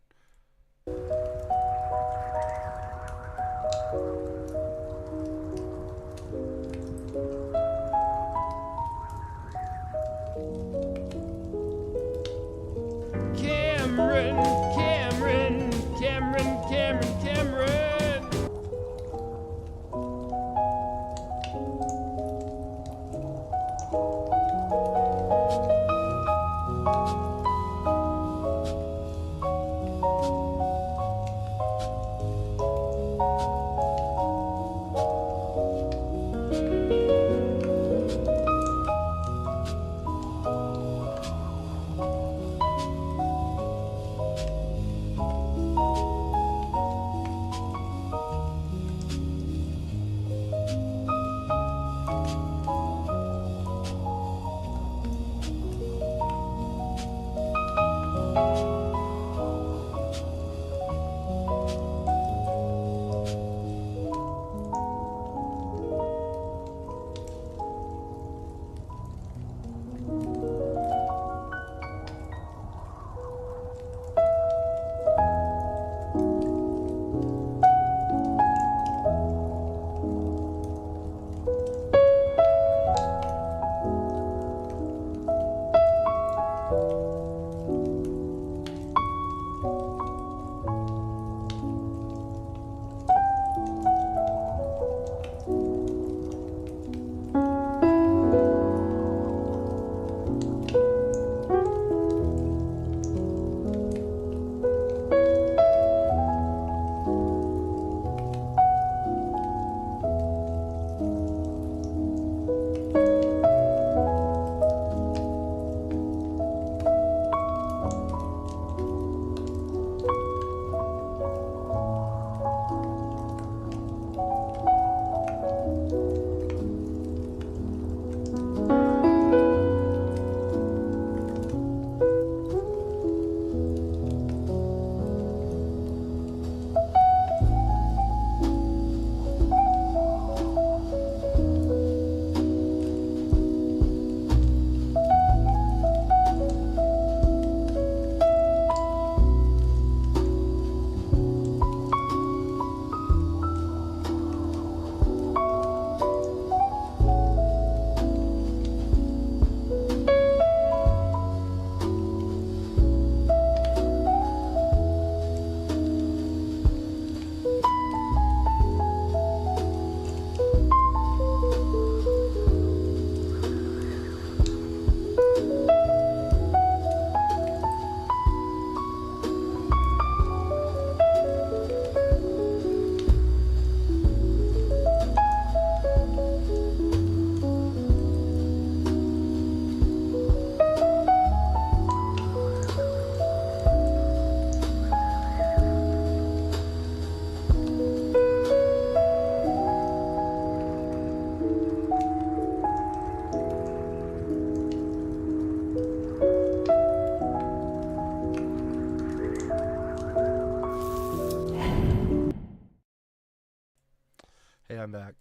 I'm back.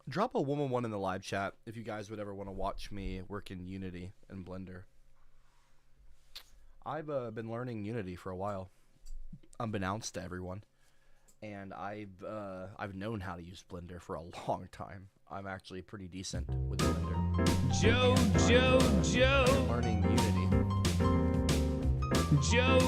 Drop a 111 in the live chat if you guys would ever want to watch me work in Unity and Blender. I've been learning Unity for a while, unbeknownst to everyone, and I've known how to use Blender for a long time. I'm actually pretty decent with Blender. Joe. Learning Unity. Joe.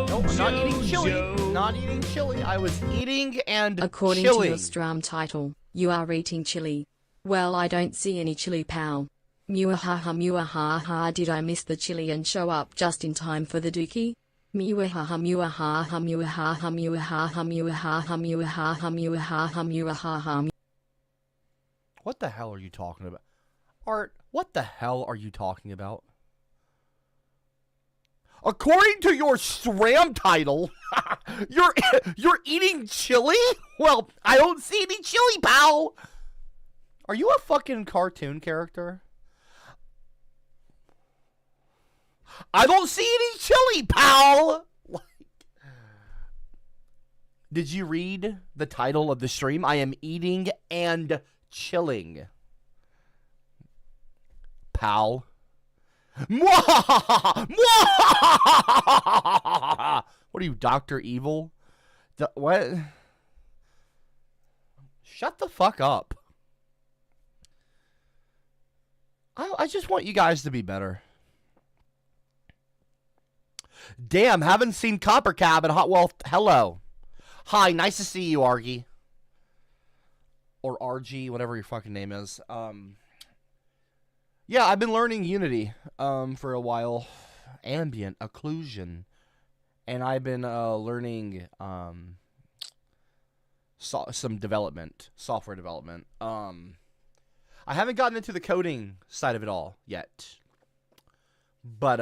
Nope, not eating chili. Not eating chili. I was eating and According chilling. to your stream title, you are eating chili. Well, I don't see any chili, pal. Muahaha, did I miss the chili and show up just in time for the dookie? Muahaha. What the hell are you talking about? Art, what the hell are you talking about? According to your SRAM title, you're eating chili? Well, I don't see any chili, pal. Are you a fucking cartoon character? I don't see any chili, pal. Did you read the title of the stream? I am eating and chilling, pal. What are you, Dr. Evil? What? Shut the fuck up. I just want you guys to be better. Damn, haven't seen CopperCab and well, hello. Hi, nice to see you, Argy. Or RG, whatever your fucking name is. Yeah, I've been learning Unity for a while. Ambient occlusion. And I've been learning some development, software development. I haven't gotten into the coding side of it all yet. But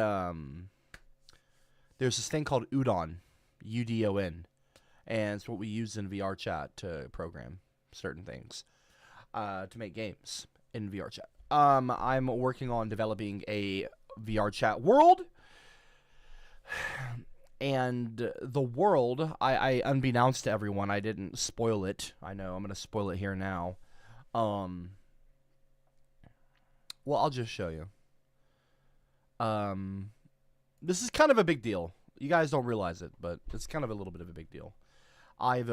there's this thing called Udon, UDON. And it's what we use in VR chat to program certain things, to make games in VR chat. I'm working on developing a VR chat world. And the world, I unbeknownst to everyone, I didn't spoil it. I know, I'm going to spoil it here now. Well, I'll just show you. This is kind of a big deal. You guys don't realize it, but it's kind of a little bit of a big deal. Let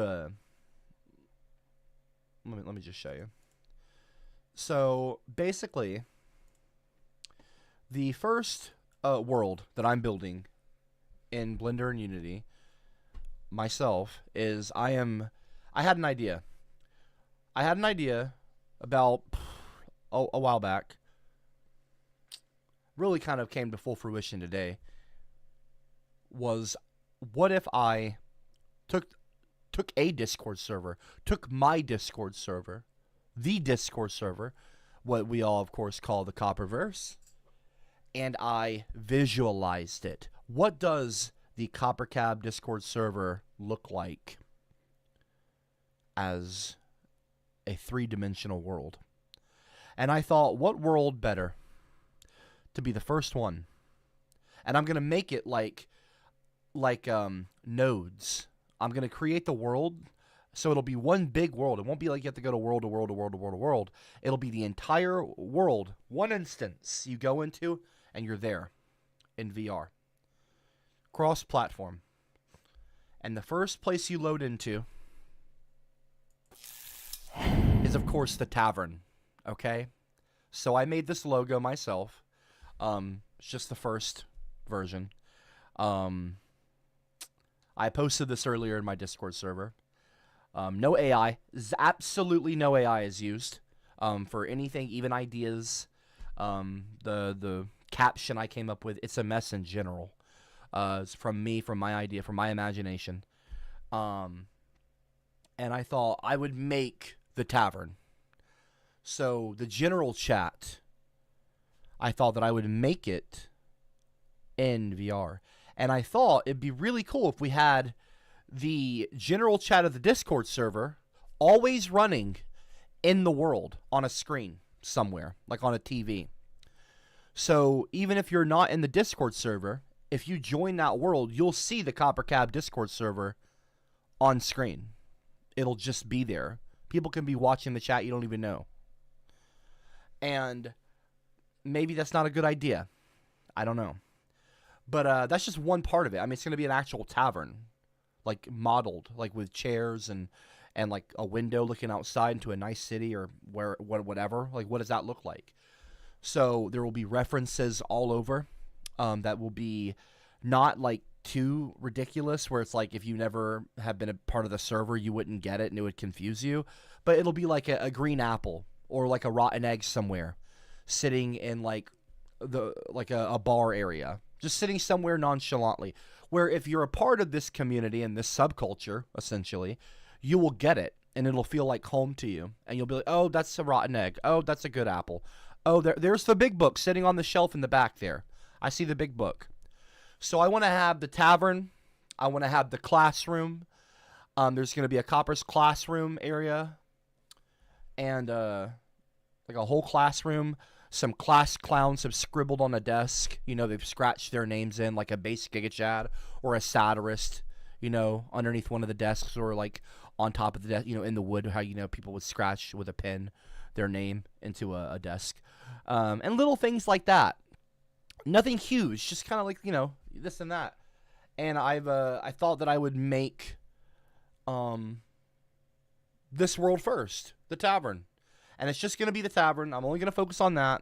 me just show you. So basically, the first world that I'm building in Blender and Unity myself is I had an idea. I had an idea about a while back. Really kind of came to full fruition today. Was what if I took a Discord server, took my Discord server, the Discord server, what we all of course call the Copperverse, and I visualized it. What does the CopperCab Discord server look like as a three-dimensional world? And I thought, what world better to be the first one? And I'm going to make it like nodes. I'm going to create the world so it'll be one big world. It won't be like you have to go to world to world to world to world to world. It'll be the entire world, one instance you go into, and you're there in VR. Cross-platform. And the first place you load into is, of course, the tavern. Okay? So I made this logo myself. It's just the first version. I posted this earlier in my Discord server. No AI. Absolutely no AI is used for anything, even ideas. The caption I came up with, it's a mess in general. It's from me, from my idea, from my imagination. And I thought I would make the tavern. So the general chat, I thought that I would make it in VR. And I thought it'd be really cool if we had the general chat of the Discord server always running in the world on a screen somewhere, like on a TV. So even if you're not in the Discord server if you join that world, you'll see the CopperCab Discord server on screen. It'll just be there. People can be watching the chat you don't even know. And maybe that's not a good idea. I don't know. But that's just one part of it. I mean, it's going to be an actual tavern, like modeled, like with chairs and like a window looking outside into a nice city or whatever. Like, what does that look like? So there will be references all over that will be not like too ridiculous, where it's like if you never have been a part of the server, you wouldn't get it and it would confuse you. But it'll be like a green apple or like a rotten egg somewhere sitting in like a bar area, just sitting somewhere nonchalantly, where if you're a part of this community and this subculture, essentially, you will get it and it'll feel like home to you. And you'll be like, oh, that's a rotten egg. Oh, that's a good apple. Oh, there's the big book sitting on the shelf in the back there. I see the big book. So I want to have the tavern. I want to have the classroom. There's going to be a Copper's classroom area. And like a whole classroom. Some class clowns have scribbled on a desk. You know, they've scratched their names in like a base Giga Chad or a satirist, you know, underneath one of the desks or like on top of the desk, you know, in the wood, how, you know, people would scratch with a pen their name into a desk. And little things like that. Nothing huge, just kind of like, you know, this and that. And I thought that I would make this world first, the tavern. And it's just going to be the tavern. I'm only going to focus on that.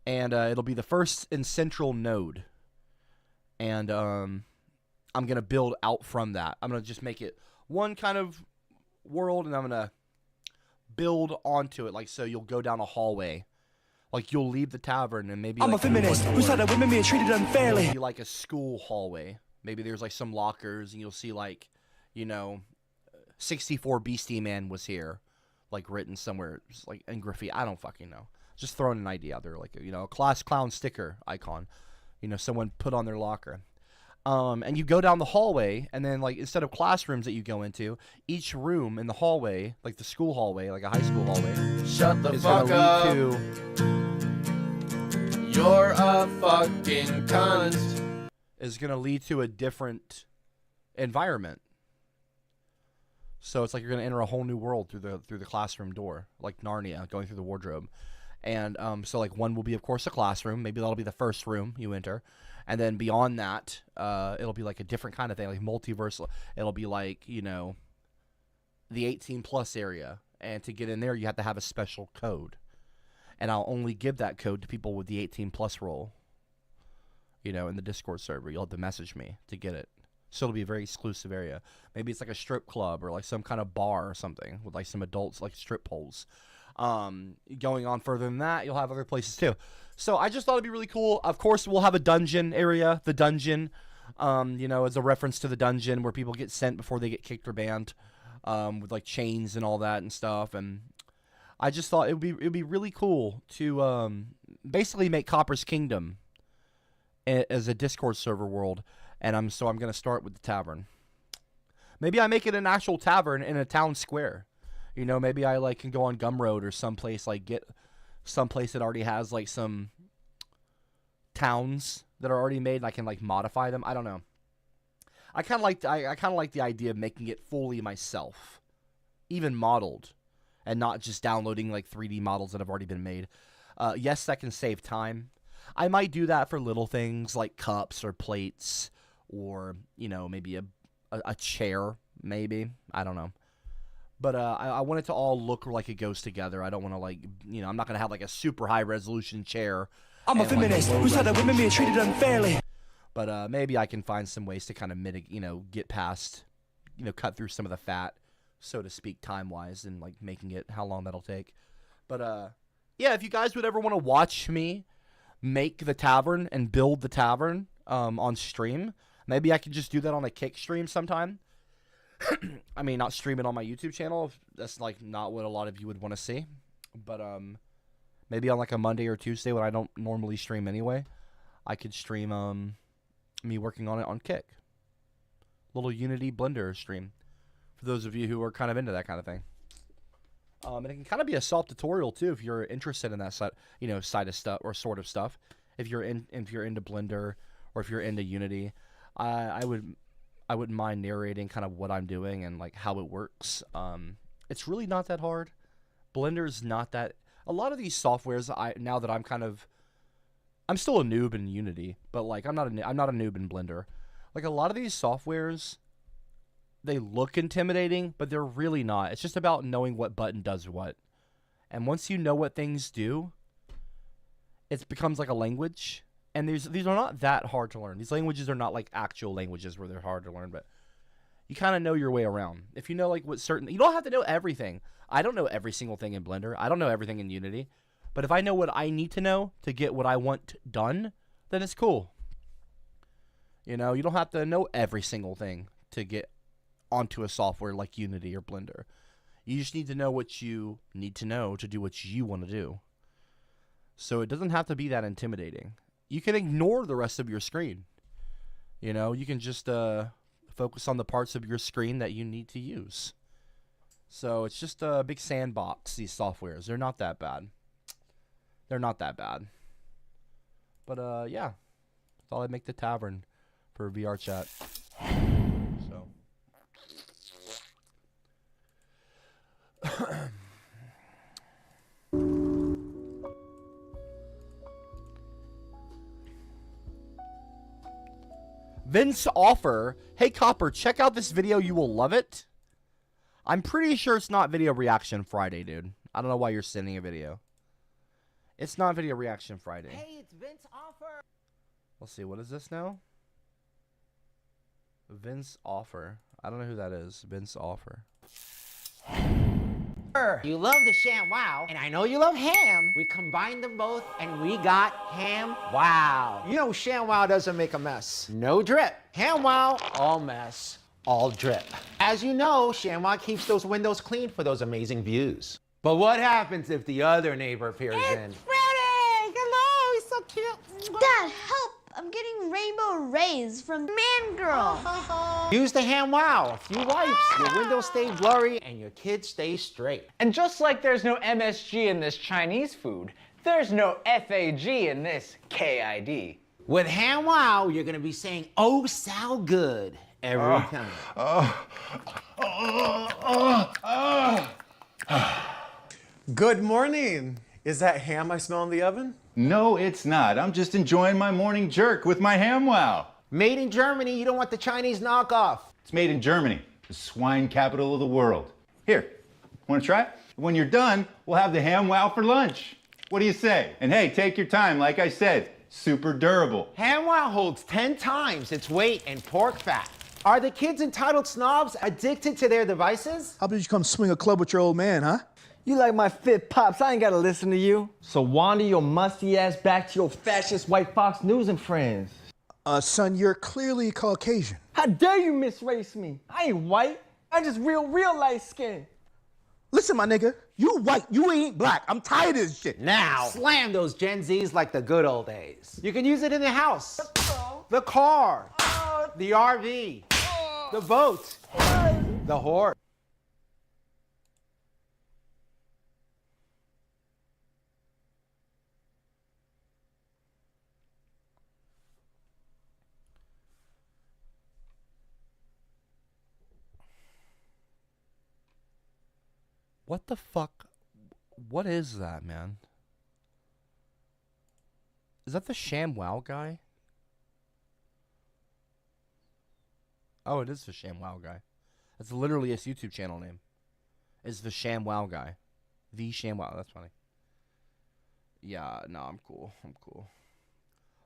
And it'll be the first and central node. And I'm going to build out from that. I'm going to just make it one kind of world, and I'm going to build onto it. Like, so you'll go down a hallway. Like, you'll leave the tavern, and maybe... I'm like, a feminist. Who said that women being treated unfairly? It'll be like a school hallway. Maybe there's, like, some lockers, and you'll see, like, you know, 64 Beastie Man was here. Like, written somewhere, just like in graffiti. I don't fucking know. Just throwing an idea out there, like, you know, a class clown sticker icon, you know, someone put on their locker. And you go down the hallway, and then, like, instead of classrooms that you go into, each room in the hallway, like the school hallway, like a high school hallway, shut the fuck up. You're a fucking cunt. Is gonna lead to a different environment. So it's like you're going to enter a whole new world through the classroom door, like Narnia, going through the wardrobe. And so like one will be, of course, a classroom. Maybe that'll be the first room you enter. And then beyond that, it'll be like a different kind of thing, like multiversal. It'll be like, you know, the 18+ area. And to get in there, you have to have a special code. And I'll only give that code to people with the 18+ role, you know, in the Discord server. You'll have to message me to get it. So it'll be a very exclusive area. Maybe it's like a strip club or like some kind of bar or something with like some adults, like strip poles. Going on further than that, you'll have other places too. So I just thought it'd be really cool. Of course, we'll have a dungeon area. The dungeon, you know, as a reference to the dungeon where people get sent before they get kicked or banned, with like chains and all that and stuff. And I just thought it'd be really cool to basically make Copper's Kingdom as a Discord server world. And I'm going to start with the tavern. Maybe I make it an actual tavern in a town square. You know, maybe I like can go on Gumroad or someplace, like get someplace that already has like some towns that are already made and I can like modify them. I don't know. I kind of like the idea of making it fully myself, even modeled, and not just downloading like 3D models that have already been made. Yes, that can save time. I might do that for little things like cups or plates. Or, you know, maybe a chair, maybe. I don't know. But I want it to all look like it goes together. I don't want to, like, you know, I'm not going to have, like, a super high-resolution chair. I'm a feminist. Who said that women being treated unfairly? But maybe I can find some ways to kind of mitigate, you know, get past, you know, cut through some of the fat, so to speak, time-wise, and, like, making it how long that'll take. But, yeah, if you guys would ever want to watch me make the tavern and build the tavern on stream, maybe I could just do that on a Kick stream sometime. I mean, not stream it on my YouTube channel. That's, like, not what a lot of you would want to see. But maybe on, like, a Monday or Tuesday when I don't normally stream anyway, I could stream me working on it on Kick. Little Unity Blender stream. For those of you who are kind of into that kind of thing. And it can kind of be a soft tutorial, too, if you're interested in that side, you know, side of stuff or sort of stuff. If you're into Blender or if you're into Unity, I wouldn't mind narrating kind of what I'm doing and like how it works. It's really not that hard. Blender's not that. A lot of these softwares, now that I'm still a noob in Unity, but like I'm not a noob in Blender. Like a lot of these softwares, they look intimidating, but they're really not. It's just about knowing what button does what. And once you know what things do, it becomes like a language. And these are not that hard to learn. These languages are not like actual languages where they're hard to learn, but you kind of know your way around. If you know like what certain, you don't have to know everything. I don't know every single thing in Blender. I don't know everything in Unity. But if I know what I need to know to get what I want done, then it's cool. You know, you don't have to know every single thing to get onto a software like Unity or Blender. You just need to know what you need to know to do what you want to do. So it doesn't have to be that intimidating. You can ignore the rest of your screen. You know, you can just focus on the parts of your screen that you need to use. So it's just a big sandbox, these softwares. They're not that bad. They're not that bad. But yeah. Thought I'd make the tavern for VR chat. So Vince Offer, hey Copper, check out this video, you will love it. I'm pretty sure it's not Video Reaction Friday, dude. I don't know why you're sending a video. It's not Video Reaction Friday. Hey, it's Vince Offer. Let's see, what is this now? Vince Offer. I don't know who that is. Vince Offer. You love the Sham Wow, and I know you love ham. We combined them both, and we got Ham Wow. You know Sham Wow doesn't make a mess. No drip. Ham Wow, all mess, all drip. As you know, Sham Wow keeps those windows clean for those amazing views. But what happens if the other neighbor appears in? Freddy! Hello, he's so cute. Dad, help! I'm getting rainbow rays from Man Girl. Use the Ham Wow. A few wipes, your windows stay blurry, and your kids stay straight. And just like there's no MSG in this Chinese food, there's no FAG in this KID. With Ham Wow, you're gonna be saying, oh, so good every time. Good morning. Is that ham I smell in the oven? No, it's not. I'm just enjoying my morning jerk with my Ham Wow. Made in Germany, you don't want the Chinese knockoff. It's made in Germany, the swine capital of the world. Here, want to try it? When you're done, we'll have the Ham Wow for lunch. What do you say? And hey, take your time, like I said, super durable. Ham Wow holds 10 times its weight in pork fat. Are the kids entitled snobs addicted to their devices? How about you come swing a club with your old man, huh? You like my fit pops, I ain't gotta listen to you. So wander your musty ass back to your fascist white Fox News and friends. Son, you're clearly Caucasian. How dare you misrace me? I ain't white, I just real light skin. Listen, my nigga, you white, you ain't black. I'm tired of this shit. Now, slam those Gen Zs like the good old days. You can use it in the house, the car, the RV, the boat, the horse. What the fuck? What is that, man? Is that the Sham Wow guy? Oh, it is the Sham Wow guy. That's literally his YouTube channel name. It's the Sham Wow guy. The Sham Wow. That's funny. Yeah, no, I'm cool. I'm cool.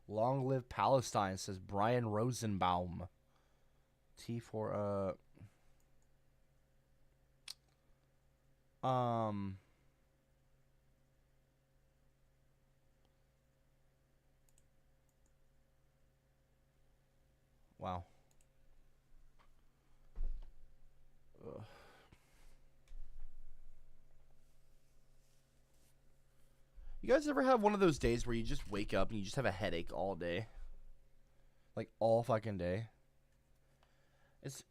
Long live Palestine, says Brian Rosenbaum. T4, Wow. Ugh. You guys ever have one of those days where you just wake up and you just have a headache all day? Like all fucking day?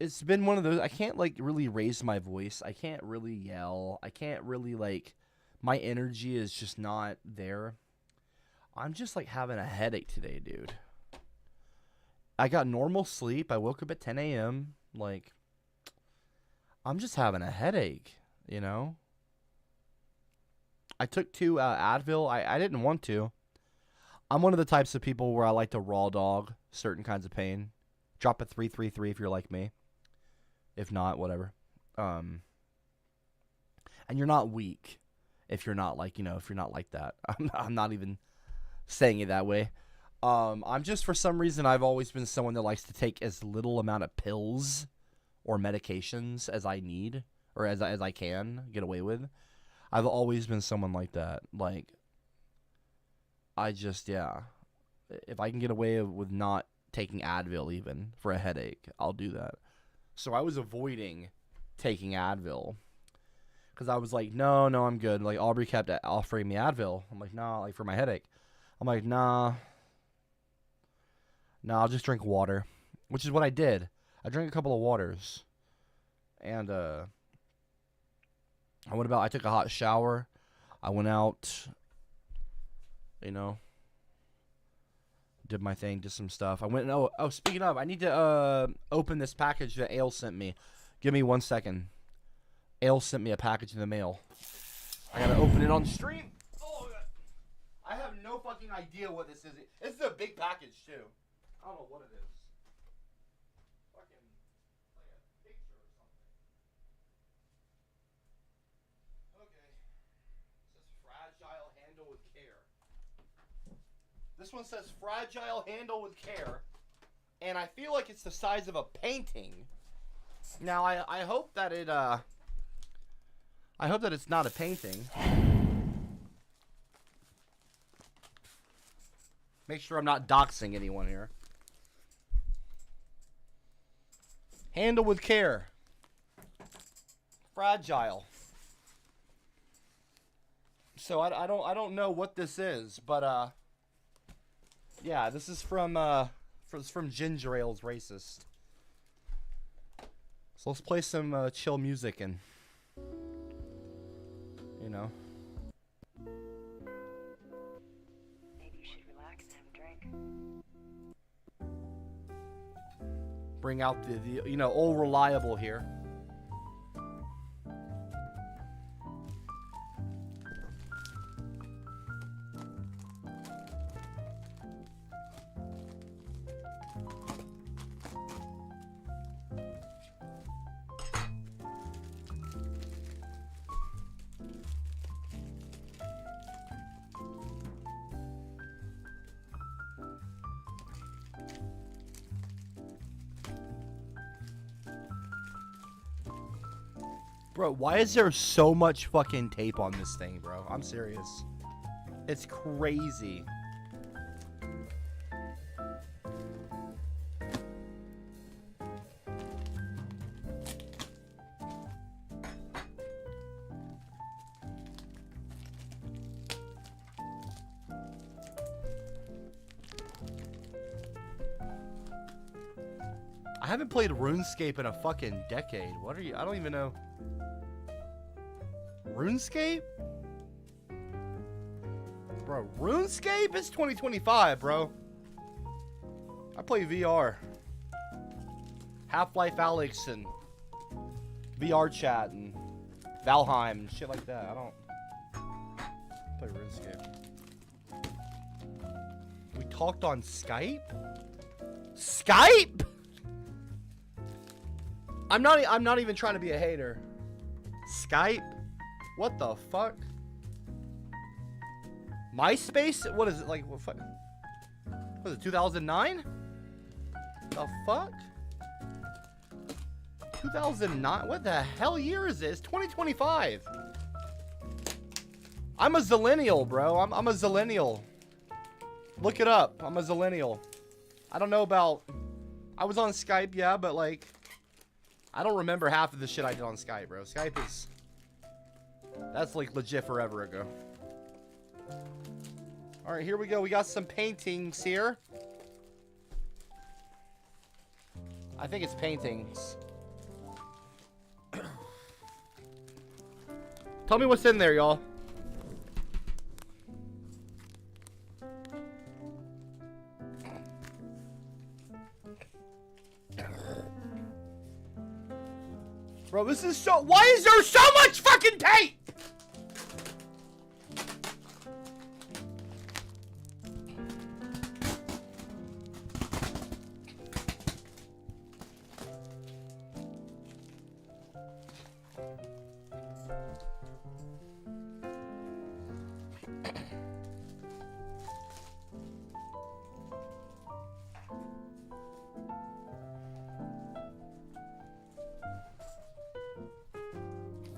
It's been one of those. I can't like really raise my voice. I can't really yell. I can't really like, my energy is just not there. I'm just like having a headache today, dude. I got normal sleep. I woke up at 10 a.m. Like, I'm just having a headache, you know? I took 2 Advil. I didn't want to. I'm one of the types of people where I like to raw dog certain kinds of pain. Drop a 333 if you're like me. If not, whatever. And you're not weak if you're not like, if you're not like that. I'm not even saying it that way. I'm just, for some reason, I've always been someone that likes to take as little amount of pills or medications as I need or as I can get away with. I've always been someone like that. Like, I just, yeah. If I can get away with not taking Advil even for a headache, I'll do that. So I was avoiding taking Advil because I was like, no, I'm good. Like, Aubrey kept offering me Advil. I'm like, nah, like for my headache. I'm like, nah, I'll just drink water, which is what I did. I drank a couple of waters, and I took a hot shower. I went out, did my thing, did some stuff. I went, speaking of, I need to open this package that Ale sent me. Give me 1 second. Ale sent me a package in the mail. I gotta open it on stream. Oh, I have no fucking idea what this is. This is a big package, too. I don't know what it is. Fucking, like a picture or something. Okay. It says fragile, handle with care. This one says fragile, handle with care. And I feel like it's the size of a painting. Now, I hope that it, I hope that it's not a painting. Make sure I'm not doxing anyone here. Handle with care. Fragile. So I don't know what this is, but yeah, this is from Ginger Ale's Racist. So let's play some chill music and Maybe you should relax and have a drink. bring out the old reliable here. Bro, why is there so much fucking tape on this thing, bro? I'm serious. It's crazy. I haven't played RuneScape in a fucking decade. What are you? I don't even know. RuneScape? Bro, RuneScape is 2025, bro. I play VR. Half-Life Alyx and VR chat and Valheim and shit like that. I don't play RuneScape. We talked on Skype? Skype? I'm not even trying to be a hater. Skype? What the fuck? MySpace? What is it, like, what is it, 2009? The fuck? 2009? What the hell year is this? 2025. I'm a zillennial, bro. I'm a zillennial. Look it up. I'm a zillennial. I don't know about... I was on Skype, yeah, but, like... I don't remember half of the shit I did on Skype, bro. Skype is... That's like legit forever ago. Alright, here we go. We got some paintings here. I think it's paintings. Tell me what's in there, y'all. Bro, this is so... Why is there so much fucking tape?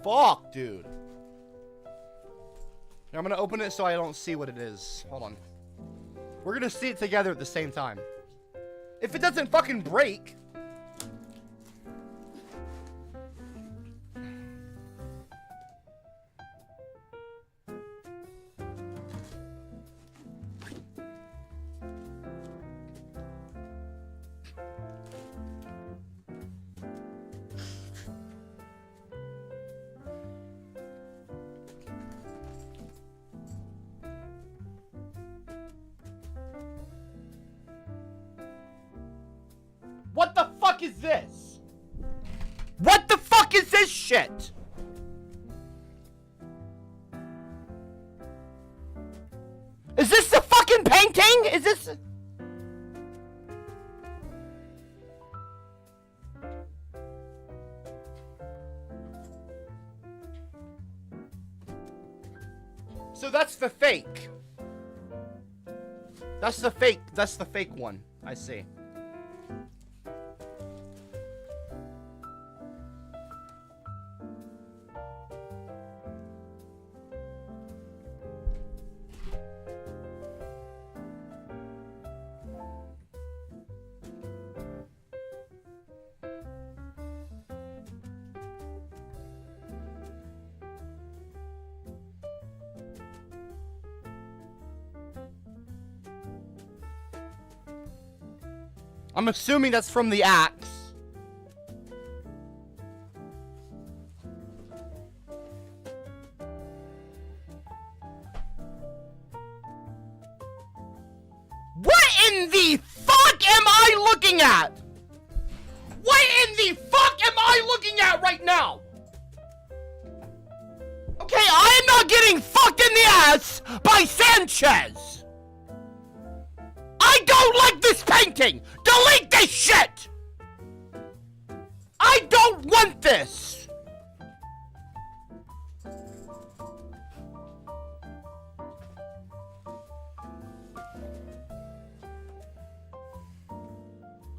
Fuck, dude. Here, I'm gonna open it so I don't see what it is. Hold on. We're gonna see it together at the same time. If it doesn't fucking break... What the fuck is this? What the fuck is this shit? Is this the fucking painting? Is this... So that's the fake. That's the fake one. I see. I'm assuming that's from the axe. What in the fuck am I looking at? What in the fuck am I looking at right now? Okay, I am not getting fucked in the ass by Sanchez. I don't like this painting. Delete this shit! I don't want this!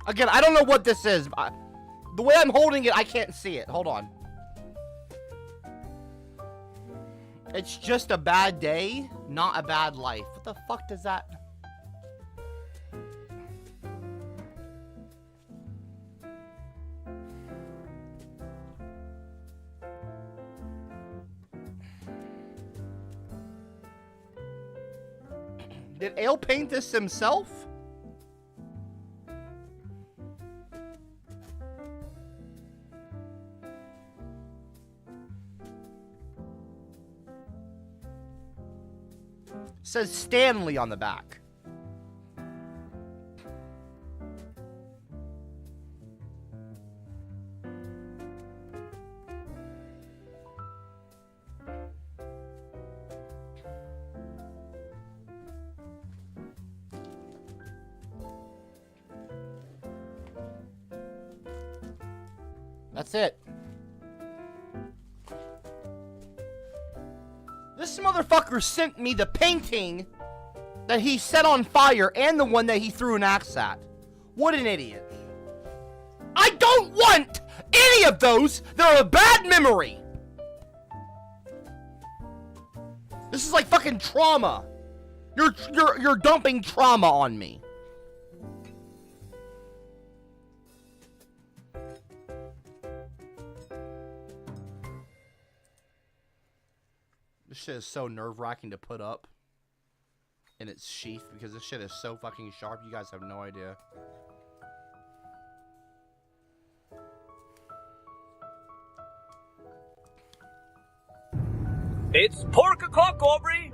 Again, I don't know what this is. The way I'm holding it, I can't see it. Hold on. It's just a bad day, not a bad life. What the fuck does that... Did Ale paint this himself? It says Stanley on the back. That's it. This motherfucker sent me the painting that he set on fire and the one that he threw an axe at. What an idiot. I don't want any of those. They're a bad memory. This is like fucking trauma. You're dumping trauma on me. This shit is so nerve-wracking to put up in its sheath because this shit is so fucking sharp. You guys have no idea. It's pork o'clock, Aubrey.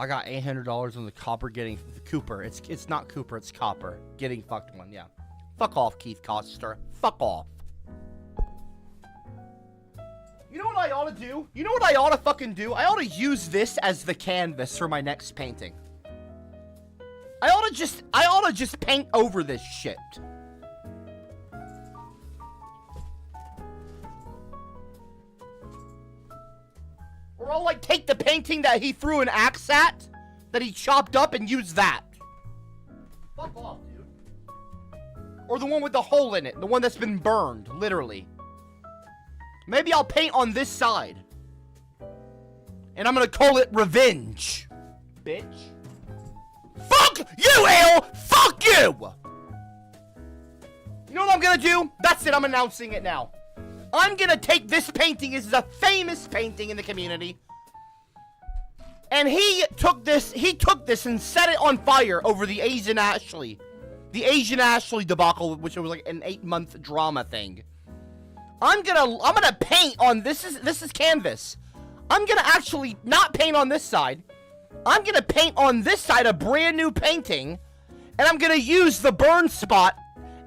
I got $800 on the Copper getting Cooper. It's not Cooper, it's Copper. Getting fucked one, yeah. Fuck off, Keith Coster. Fuck off. You know what I ought to do? You know what I ought to fucking do? I ought to use this as the canvas for my next painting. I ought to just paint over this shit. Or I'll like take the painting that he threw an axe at, that he chopped up, and use that. Fuck off, dude. Or the one with the hole in it, the one that's been burned, literally. Maybe I'll paint on this side. And I'm gonna call it Revenge. Bitch. Fuck you, Ale! Fuck you! You know what I'm gonna do? That's it, I'm announcing it now. I'm gonna take this painting. This is a famous painting in the community. And he took this and set it on fire over the Asian Ashley. The Asian Ashley debacle, which was like an 8-month drama thing. I'm gonna paint on this is canvas. I'm gonna actually not paint on this side. I'm gonna paint on this side a brand new painting, and I'm gonna use the burn spot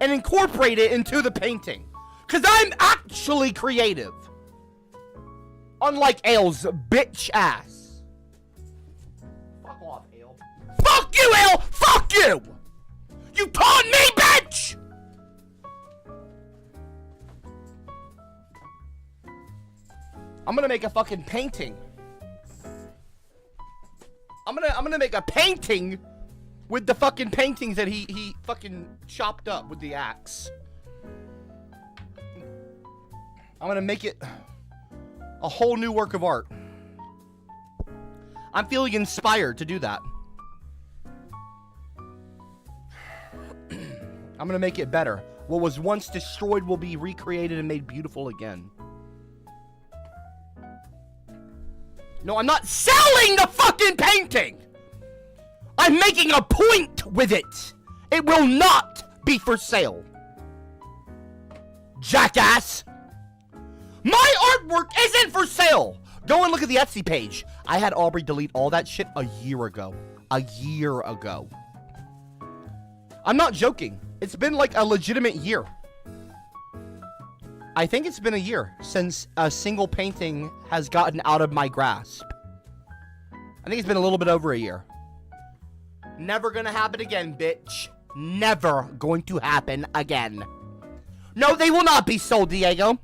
and incorporate it into the painting. Cause I'm actually creative. Unlike Ale's bitch ass. Fuck off, Ale. Fuck you, Ale! Fuck you! You taunt me, bitch! I'm gonna make a fucking painting. I'm gonna make a painting with the fucking paintings that he fucking chopped up with the axe. I'm gonna make it a whole new work of art. I'm feeling inspired to do that. I'm gonna make it better. What was once destroyed will be recreated and made beautiful again. No, I'm not selling the fucking painting! I'm making a point with it! It will not be for sale. Jackass! My artwork isn't for sale! Go and look at the Etsy page. I had Aubrey delete all that shit a year ago. A year ago. I'm not joking. It's been like a legitimate year. I think it's been a year since a single painting has gotten out of my grasp. I think it's been a little bit over a year. Never gonna happen again, bitch. Never going to happen again. No, they will not be sold, Diego.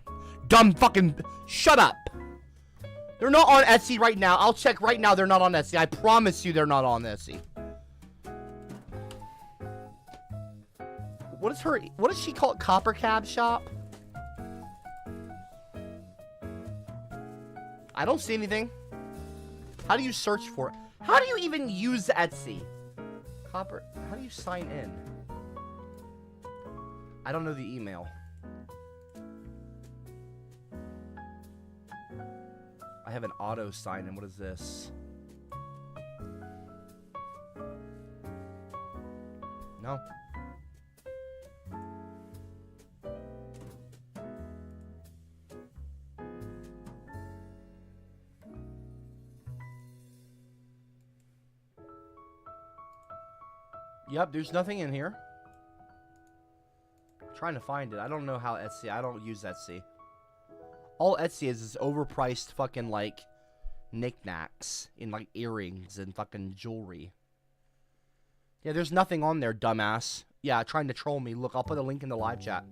Dumb fucking... Shut up. They're not on Etsy right now. I'll check right now. They're not on Etsy. I promise you they're not on Etsy. What does she call it? CopperCab shop? I don't see anything. How do you search for it? How do you even use Etsy? How do you sign in? I don't know the email. I have an auto sign in. What is this? No. Yep, there's nothing in here. I'm trying to find it. I don't know how Etsy. I don't use Etsy. All Etsy is overpriced fucking like knickknacks in like earrings and fucking jewelry. Yeah, there's nothing on there, dumbass. Yeah, trying to troll me. Look, I'll put a link in the live chat.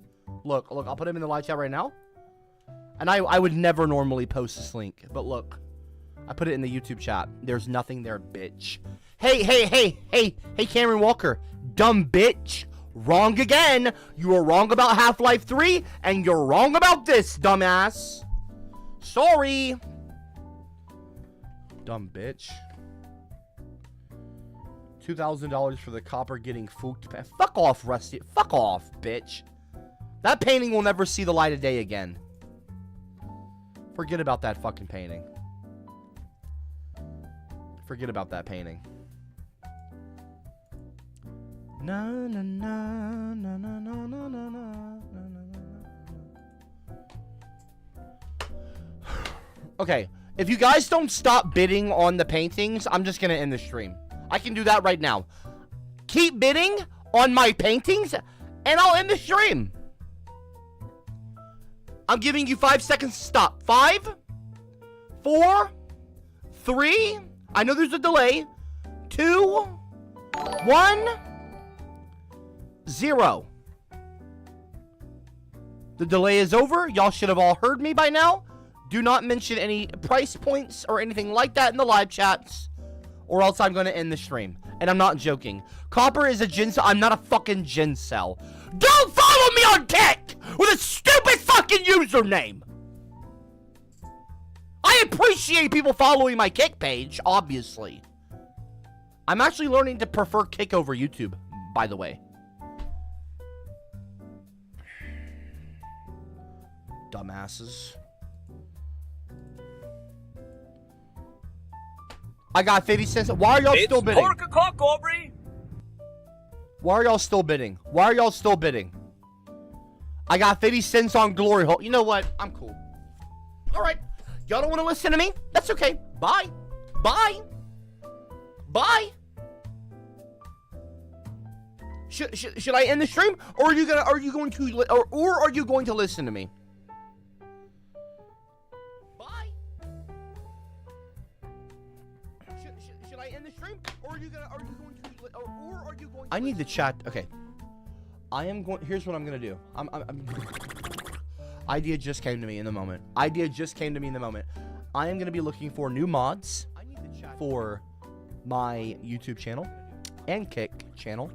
Look, I'll put him in the live chat right now. And I would never normally post this link, but look. I put it in the YouTube chat. There's nothing there, bitch. Hey, Cameron Walker. Dumb bitch. Wrong again. You were wrong about Half-Life 3, and you're wrong about this, dumbass. Sorry. Dumb bitch. $2,000 for the copper getting fooked. Fuck off, Rusty. Fuck off, bitch. That painting will never see the light of day again. Forget about that fucking painting. Forget about that painting. Na na na na na na na na na. Okay, If you guys don't stop bidding on the paintings, I'm just going to end the stream. I can do that right now. Keep bidding on my paintings, and I'll end the stream. I'm giving you 5 seconds to stop. 5, 4, 3, I know there's a delay. 2, 1, 0. The delay is over. Y'all should have all heard me by now. Do not mention any price points or anything like that in the live chats, or else I'm going to end the stream. And I'm not joking. Copper is a gen cell. I'm not a fucking gen cell. Don't follow me on Kick with a stupid fucking username. I appreciate people following my Kick page, obviously. I'm actually learning to prefer Kick over YouTube, by the way. Dumbasses. I got 50 cents. Why are y'all still bidding? Why are y'all still bidding? Why are y'all still bidding? I got 50 cents on Glory Hole. You know what? I'm cool. Alright. Y'all don't want to listen to me? That's okay. Bye. Bye. Bye. Should I end the stream? Or are you going to listen to me? Bye. Should I end the stream? Or are you going to I need the chat. Okay. Here's what I'm going to do. Idea just came to me in the moment. I am going to be looking for new mods for my YouTube channel and Kick channel.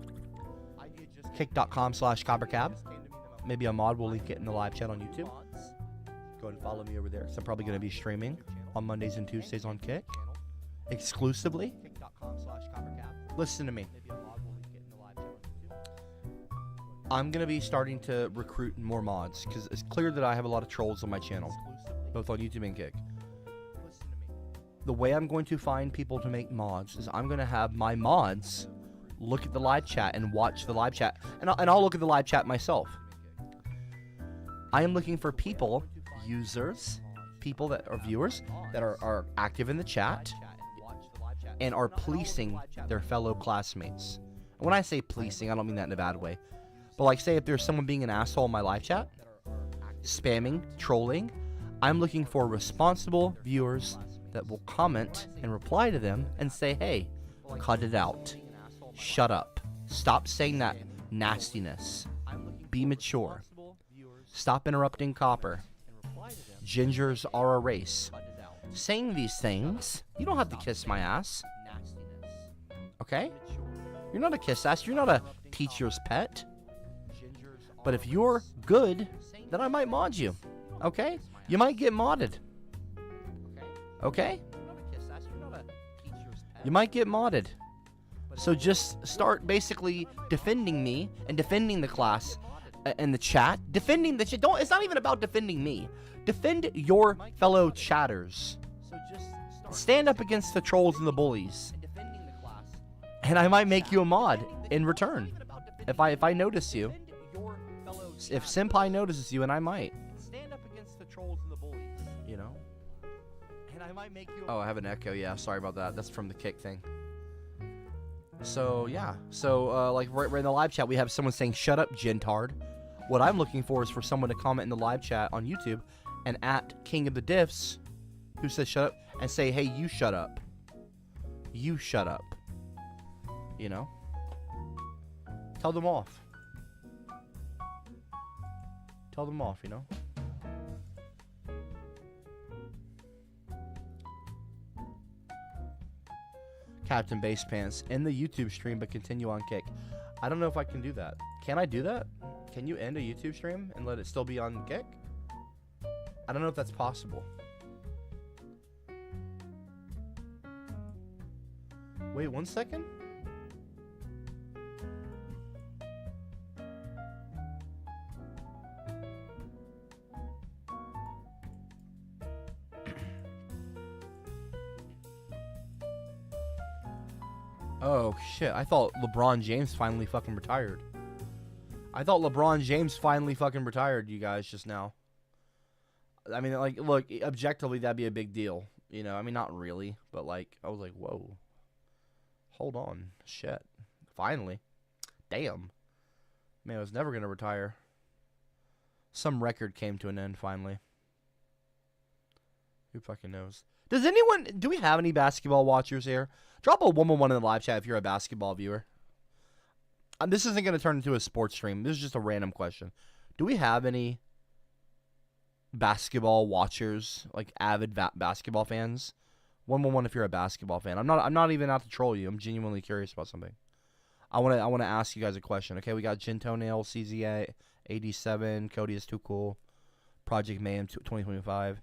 Kick.com/CopperCab. Maybe a mod will link it in the live chat on YouTube. Go and follow me over there. So I'm probably going to be streaming on Mondays and Tuesdays on Kick. Exclusively. Listen to me. I'm going to be starting to recruit more mods, because it's clear that I have a lot of trolls on my channel, both on YouTube and Kick. The way I'm going to find people to make mods is I'm going to have my mods look at the live chat and watch the live chat, and I'll look at the live chat myself. I am looking for people, users, people that are viewers, that are active in the chat and are policing their fellow classmates. And when I say policing, I don't mean that in a bad way. But like, say if there's someone being an asshole in my live chat, spamming, trolling, I'm looking for responsible viewers that will comment and reply to them and say, hey, cut it out. Shut up. Stop saying that nastiness. Be mature. Stop interrupting Copper. Gingers are a race. Saying these things, you don't have to kiss my ass. Okay? You're not a kiss ass. You're not a teacher's pet. But if you're good, then I might mod you. Okay? You might get modded. Okay? You might get modded. So just start basically defending me and defending the class and the chat. Defending the chat. It's not even about defending me. Defend your fellow chatters. Stand up against the trolls and the bullies. And I might make you a mod in return. If I notice you. If Senpai notices you, and I might. Stand up against the trolls and the bullies, you know? And I might make you. Oh, I have an echo. Yeah, sorry about that. That's from the Kick thing. So, yeah. So, like, right in the live chat, we have someone saying, shut up, gentard. What I'm looking for is for someone to comment in the live chat on YouTube and at King of the Diffs, who says shut up, and say, hey, you shut up. You shut up. You know? Tell them off. Tell them off, you know? Captain Base Pants, end the YouTube stream but continue on Kick. I don't know if I can do that. Can I do that? Can you end a YouTube stream and let it still be on Kick? I don't know if that's possible. Wait 1 second. Oh, shit. I thought LeBron James finally fucking retired. I thought LeBron James finally fucking retired, you guys, just now. I mean, like, look, objectively, that'd be a big deal. You know, I mean, not really, but like, I was like, whoa. Hold on. Shit. Finally. Damn. Man, I was never going to retire. Some record came to an end finally. Who fucking knows? Do we have any basketball watchers here? Drop a 111 in the live chat if you're a basketball viewer. This isn't going to turn into a sports stream. This is just a random question. Do we have any basketball watchers, like avid basketball fans? 111 if you're a basketball fan. I'm not even out to troll you. I'm genuinely curious about something. I want to ask you guys a question. Okay, we got Gin Toenail, CZA, 87, Cody is too cool, Project Mayhem 2025.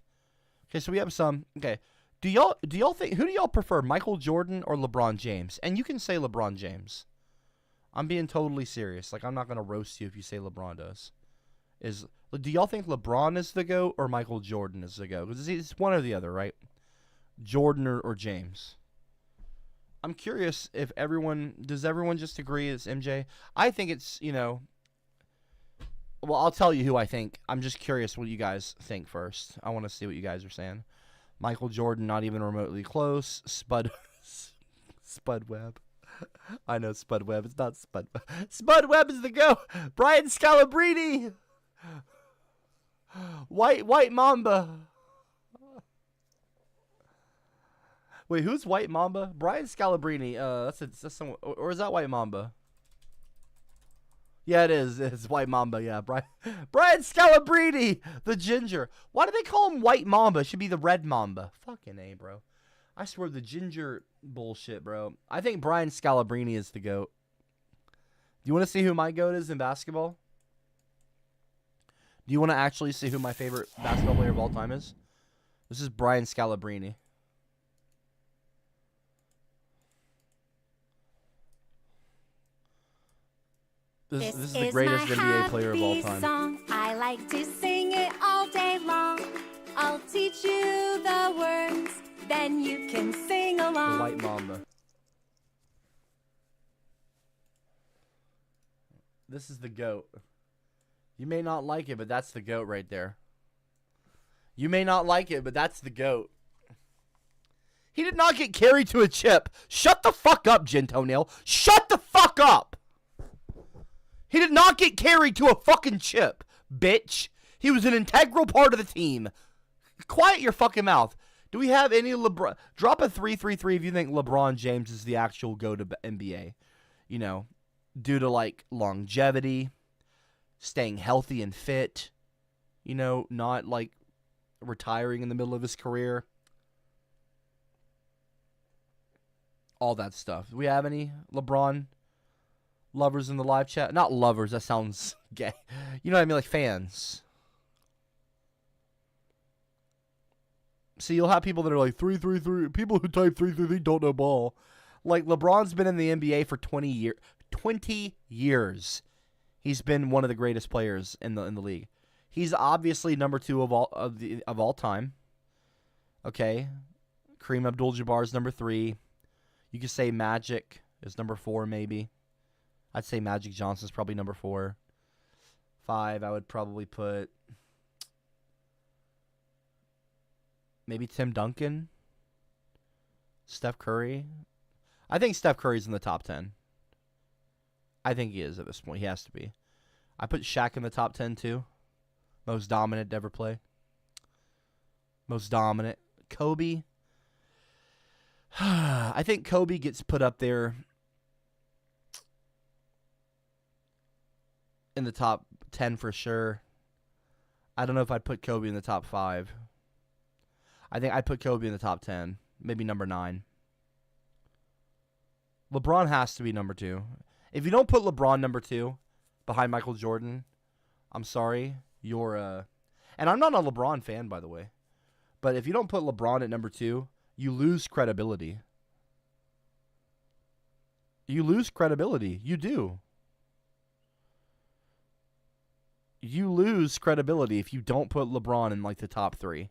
Okay, so we have some. Okay, do y'all think, who do y'all prefer, Michael Jordan or LeBron James? And you can say LeBron James. I'm being totally serious. Like, I'm not gonna roast you if you say LeBron does. Do y'all think LeBron is the GOAT or Michael Jordan is the GOAT? Because it's one or the other, right? Jordan or James. I'm curious if does everyone just agree it's MJ? I think it's, you know, well, I'll tell you who I think. I'm just curious what you guys think first. I want to see what you guys are saying. Michael Jordan, not even remotely close. Spud Webb. I know Spud Webb. It's not Spud. Spud Webb is the GOAT. Brian Scalabrine. White Mamba. Wait, who's White Mamba? Brian Scalabrine. That's someone, or is that White Mamba? Yeah, it is. It's White Mamba. Yeah, Brian Scalabrine, the ginger. Why do they call him White Mamba? It should be the Red Mamba. Fucking A, bro. I swear, the ginger bullshit, bro. I think Brian Scalabrine is the GOAT. Do you want to see who my GOAT is in basketball? Do you want to actually see who my favorite basketball player of all time is? This is Brian Scalabrine. This is the greatest NBA player of all time. Song. I like to sing it all day long. I'll teach you the words, then you can sing along. The White Mamba. This is the GOAT. You may not like it, but that's the GOAT right there. You may not like it, but that's the GOAT. He did not get carried to a chip. Shut the fuck up, Gin Toenail. Shut the fuck up. He did not get carried to a fucking chip, bitch. He was an integral part of the team. Quiet your fucking mouth. Do we have any LeBron? Drop a 333 if you think LeBron James is the actual go to NBA. You know, due to like longevity, staying healthy and fit. You know, not like retiring in the middle of his career. All that stuff. Do we have any LeBron lovers in the live chat? Not lovers, that sounds gay. You know what I mean, like fans. See, you'll have people that are like 333. People who type 333 don't know ball. Like LeBron's been in the NBA for 20 years. 20 years. He's been one of the greatest players in the league. He's obviously number 2 of all time. Okay, Kareem Abdul-Jabbar is number 3. You could say Magic is number 4, maybe. I'd say Magic Johnson's probably number 4. 5, I would probably put maybe Tim Duncan. Steph Curry. I think Steph Curry's in the top 10. I think he is at this point. He has to be. I put Shaq in the top 10 too. Most dominant to ever play. Most dominant. Kobe. I think Kobe gets put up there in the top 10 for sure. I don't know if I'd put Kobe in the top 5. I think I'd put Kobe in the top 10. Maybe number 9. LeBron has to be number 2. If you don't put LeBron number 2 behind Michael Jordan, I'm sorry. You're and I'm not a LeBron fan, by the way. But if you don't put LeBron at number 2, you lose credibility. You lose credibility. You do. You lose credibility if you don't put LeBron in like the top 3.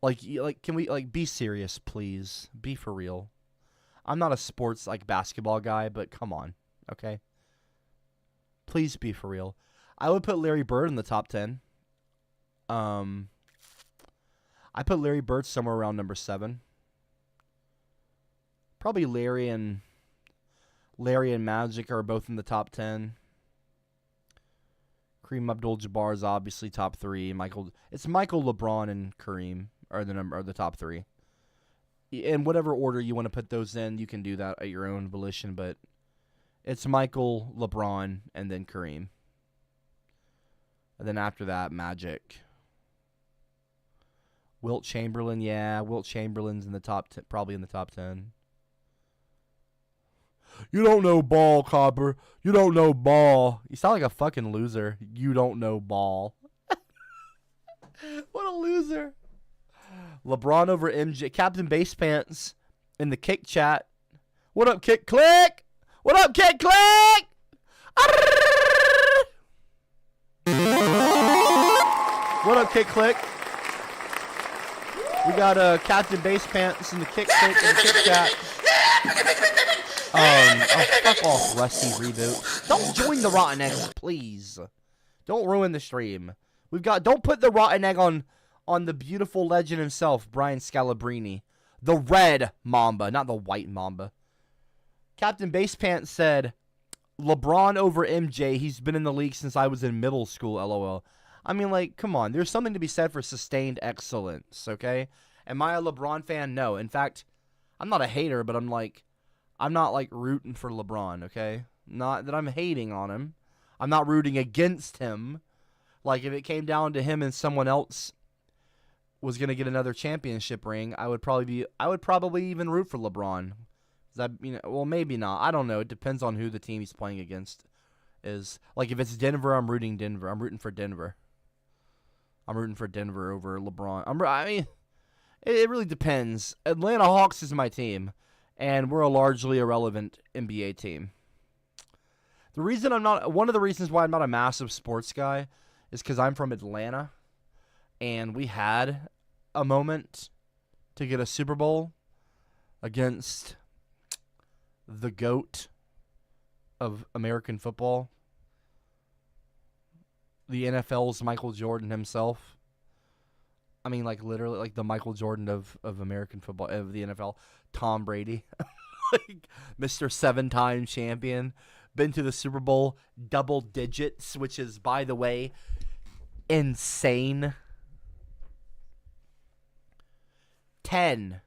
Like can we like be serious, please? Be for real. I'm not a sports like basketball guy, but come on, okay? Please be for real. I would put Larry Bird in the top 10. I put Larry Bird somewhere around number 7. Probably Larry and Magic are both in the top 10. Kareem Abdul-Jabbar is obviously top 3. It's Michael, LeBron, and Kareem are the top 3. In whatever order you want to put those in, you can do that at your own volition, but it's Michael, LeBron, and then Kareem. And then after that, Magic. Wilt Chamberlain, yeah. Wilt Chamberlain's in the top 10, probably in the top 10. You don't know ball, Copper. You don't know ball. You sound like a fucking loser. You don't know ball. What a loser. LeBron over MJ. Captain Base Pants in the kick chat. What up, Kick Click? What up, Kick Click? What up, Kick Click? We got Captain Base Pants in the kick click in the kick chat. Fuck off, Rusty Reboot. Don't join the Rotten Eggs, please. Don't ruin the stream. Don't put the Rotten Egg on the beautiful legend himself, Brian Scalabrine. The red Mamba, not the white Mamba. Captain Base Pants said, LeBron over MJ. He's been in the league since I was in middle school, LOL. I mean, like, come on. There's something to be said for sustained excellence, okay? Am I a LeBron fan? No. In fact, I'm not a hater, but I'm not, like, rooting for LeBron, okay? Not that I'm hating on him. I'm not rooting against him. Like, if it came down to him and someone else was going to get another championship ring, I would probably even root for LeBron. Well, maybe not. I don't know. It depends on who the team he's playing against is. Like, if it's Denver, I'm rooting Denver. I'm rooting for Denver. I'm rooting for Denver over LeBron. It really depends. Atlanta Hawks is my team, and we're a largely irrelevant NBA team. One of the reasons why I'm not a massive sports guy is because I'm from Atlanta, and we had a moment to get a Super Bowl against the GOAT of American football. The NFL's Michael Jordan himself. I mean, like, literally, like, the Michael Jordan of American football, of the NFL. Tom Brady. Like, Mr. 7-time champion. Been to the Super Bowl double digits, which is, by the way, insane. 10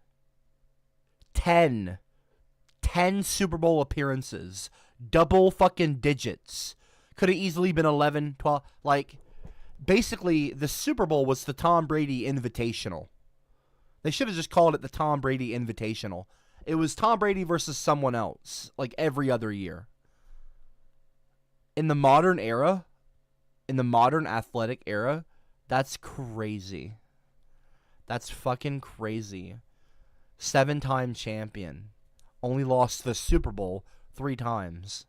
Super Bowl appearances. Double fucking digits. Could have easily been 11, 12. Like, basically, the Super Bowl was the Tom Brady Invitational. They should have just called it the Tom Brady Invitational. It was Tom Brady versus someone else, like, every other year. In the modern era, in the modern athletic era, that's crazy. That's fucking crazy. 7-time champion. Only lost the Super Bowl 3 times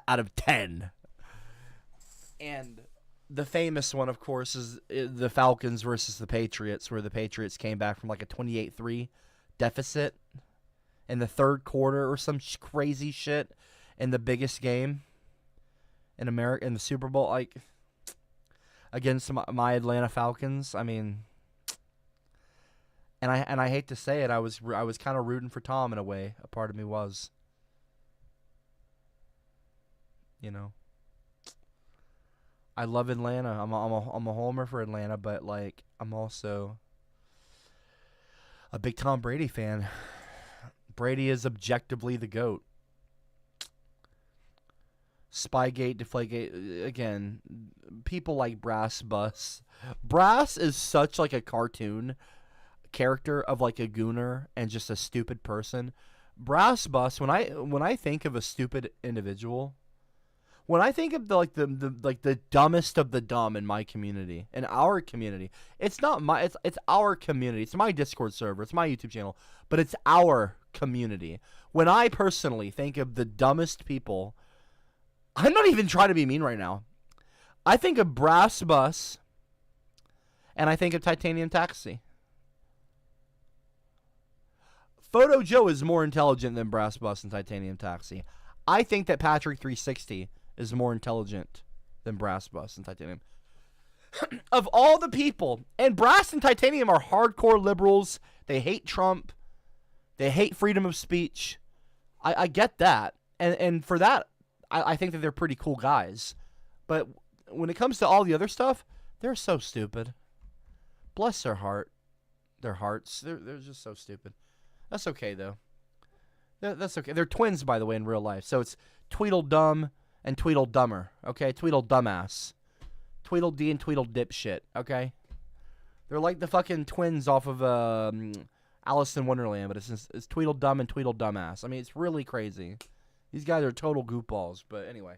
out of 10. And the famous one, of course, is the Falcons versus the Patriots, where the Patriots came back from like a 28-3 deficit in the third quarter or some crazy shit in the biggest game in America, in the Super Bowl, like, against my Atlanta Falcons. I mean, and I hate to say it, I was kind of rooting for Tom in a way. A part of me was, you know. I love Atlanta. I'm a homer for Atlanta, but, like, I'm also a big Tom Brady fan. Brady is objectively the GOAT. Spygate, Deflategate, again, people like Brass Bus. Brass is such, like, a cartoon character of, like, a gooner and just a stupid person. Brass Bus, when I think of a stupid individual, when I think of the dumbest of the dumb in my community, in our community, it's not my, it's our community. It's my Discord server. It's my YouTube channel, but it's our community. When I personally think of the dumbest people, I'm not even trying to be mean right now. I think of Brass Bus, and I think of Titanium Taxi. Photo Joe is more intelligent than Brass Bus and Titanium Taxi. I think that Patrick 360 is more intelligent than Brass Bus and Titanium. of all the people, and Brass and Titanium are hardcore liberals. They hate Trump. They hate freedom of speech. I get that. And for that, I think that they're pretty cool guys. But when it comes to all the other stuff, they're so stupid. Bless their hearts. They're just so stupid. That's okay, though. That's okay. They're twins, by the way, in real life. So it's Tweedledum and Tweedledummer, okay? Tweedledumbass. Tweedledee and Tweedledipshit, okay? They're like the fucking twins off of Alice in Wonderland, but it's Tweedledum and Tweedledumbass. I mean, it's really crazy. These guys are total goofballs, but anyway.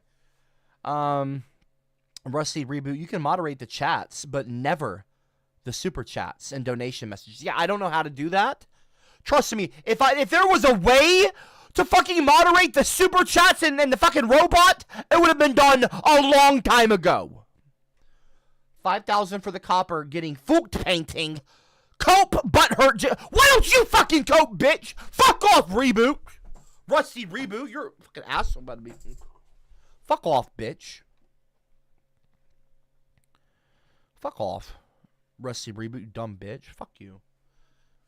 Rusty Reboot, you can moderate the chats, but never the super chats and donation messages. Yeah, I don't know how to do that. Trust me, if there was a way to fucking moderate the super chats and the fucking robot, it would have been done a long time ago. 5,000 for the copper getting Fucht painting. Cope butthurt. Why don't you fucking cope, bitch? Fuck off, Reboot. Rusty Reboot, you're a fucking asshole about to be. Fuck off, bitch. Fuck off. Rusty Reboot, you dumb bitch. Fuck you.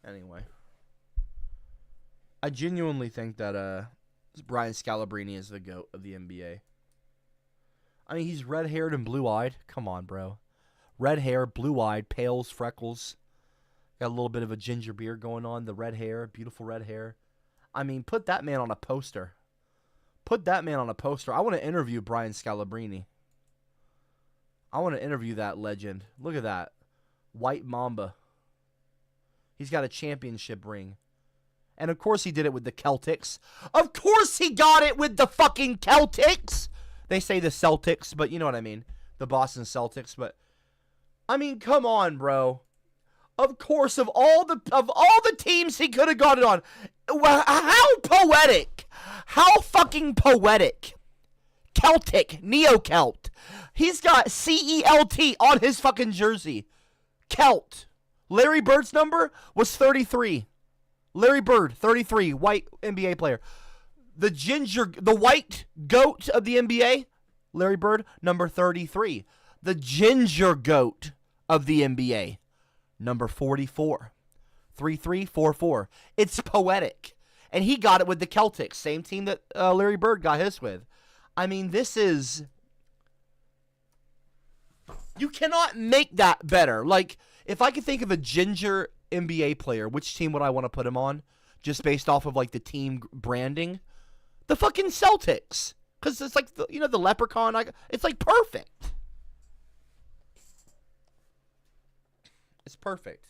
Anyway. I genuinely think that Brian Scalabrine is the GOAT of the NBA. I mean, he's red-haired and blue-eyed. Come on, bro. Red hair, blue-eyed, pales, freckles. Got a little bit of a ginger beard going on. The red hair, beautiful red hair. I mean, put that man on a poster. Put that man on a poster. I want to interview Brian Scalabrine. I want to interview that legend. Look at that. White Mamba. He's got a championship ring. And of course he did it with the Celtics. Of course he got it with the fucking Celtics. They say the Celtics, but you know what I mean. The Boston Celtics, but I mean, come on, bro. Of course, of all the teams he could have got it on. How poetic. How fucking poetic. Celtic, Neo-Celt. He's got C-E-L-T on his fucking jersey. Celt. Larry Bird's number was 33. Larry Bird, 33, white NBA player. The white goat of the NBA, Larry Bird, number 33. The ginger goat of the NBA, number 44. 3344. It's poetic. And he got it with the Celtics, same team that Larry Bird got his with. I mean, this is... You cannot make that better. Like, if I could think of a ginger NBA player, which team would I want to put him on? Just based off of, like, the team branding? The fucking Celtics. Because it's like, the leprechaun. It's, like, perfect. It's perfect.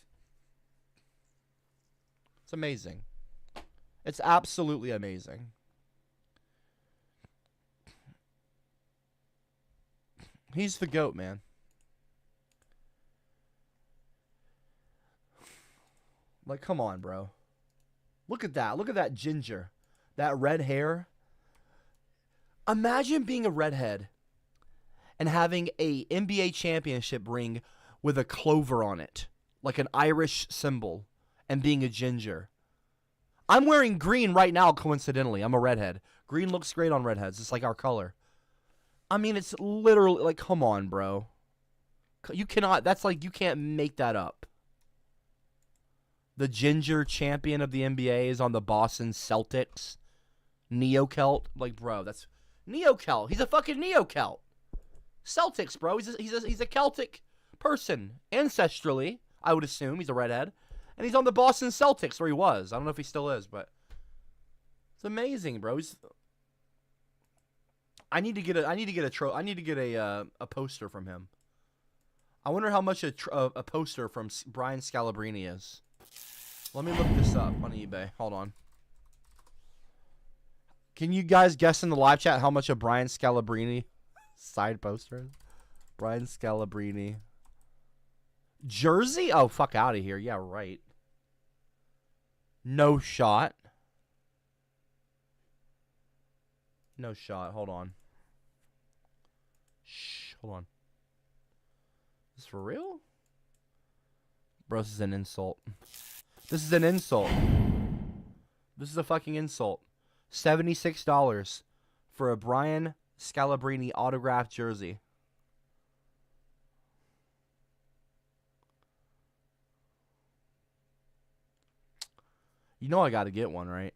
It's amazing. It's absolutely amazing. He's the GOAT, man. Like, come on, bro. Look at that. Look at that ginger. That red hair. Imagine being a redhead and having a NBA championship ring with a clover on it, like an Irish symbol, and being a ginger. I'm wearing green right now, coincidentally. I'm a redhead. Green looks great on redheads. It's like our color. I mean, it's literally, like, come on, bro. You cannot, that's like, you can't make that up. The ginger champion of the NBA is on the Boston Celtics. Neo-Celt. Like, bro, that's, Neo-Celt. He's a fucking Neo-Celt. Celtics, bro. He's a Celtic person. Ancestrally, I would assume. He's a redhead. And he's on the Boston Celtics, where he was. I don't know if he still is, but it's amazing, bro. I need to get a poster from him. I wonder how much a poster from Brian Scalabrine is. Let me look this up on eBay. Hold on. Can you guys guess in the live chat how much a Brian Scalabrine side poster is? Brian Scalabrine jersey? Oh, fuck out of here. Yeah, right. No shot. No shot. Hold on. Shh. Hold on. Is this for real? Bro, this is an insult. This is an insult. This is a fucking insult. $76 for a Brian Scalabrine autographed jersey. You know I got to get one, right?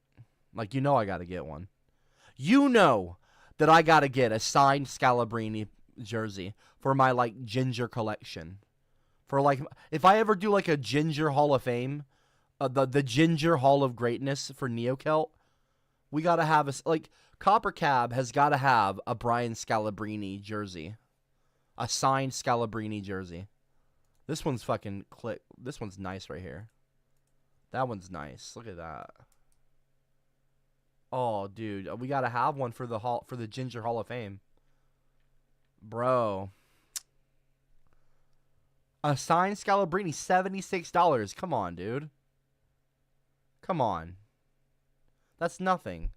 Like, you know I got to get one. You know that I got to get a signed Scalabrini jersey for my, like, ginger collection. For, like, if I ever do, like, a ginger Hall of Fame, the ginger Hall of Greatness for NeoKelt, we got to have a, like, CopperCab has got to have a Brian Scalabrini jersey. A signed Scalabrini jersey. This one's fucking click. This one's nice right here. That one's nice. Look at that. Oh, dude, we gotta have one for the Ginger Hall of Fame, bro. A signed Scalabrini, $76. Come on, dude. Come on. That's nothing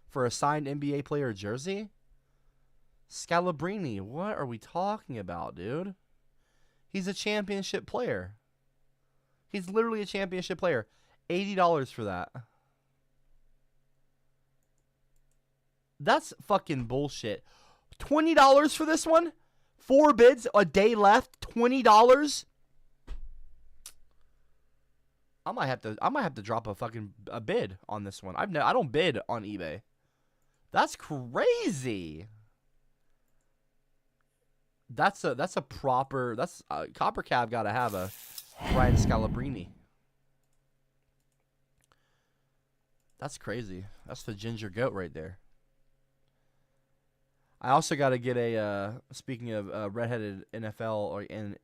for a signed NBA player jersey. Scalabrini, what are we talking about, dude? He's a championship player. He's literally a championship player. $80 for that. That's fucking bullshit. $20 for this one? 4 bids, a day left, $20? I might have to drop a bid on this one. I don't bid on eBay. That's crazy. CopperCab got to have a Brian Scalabrini. That's crazy. That's the ginger goat right there. I also got to get a, speaking of redheaded NFL and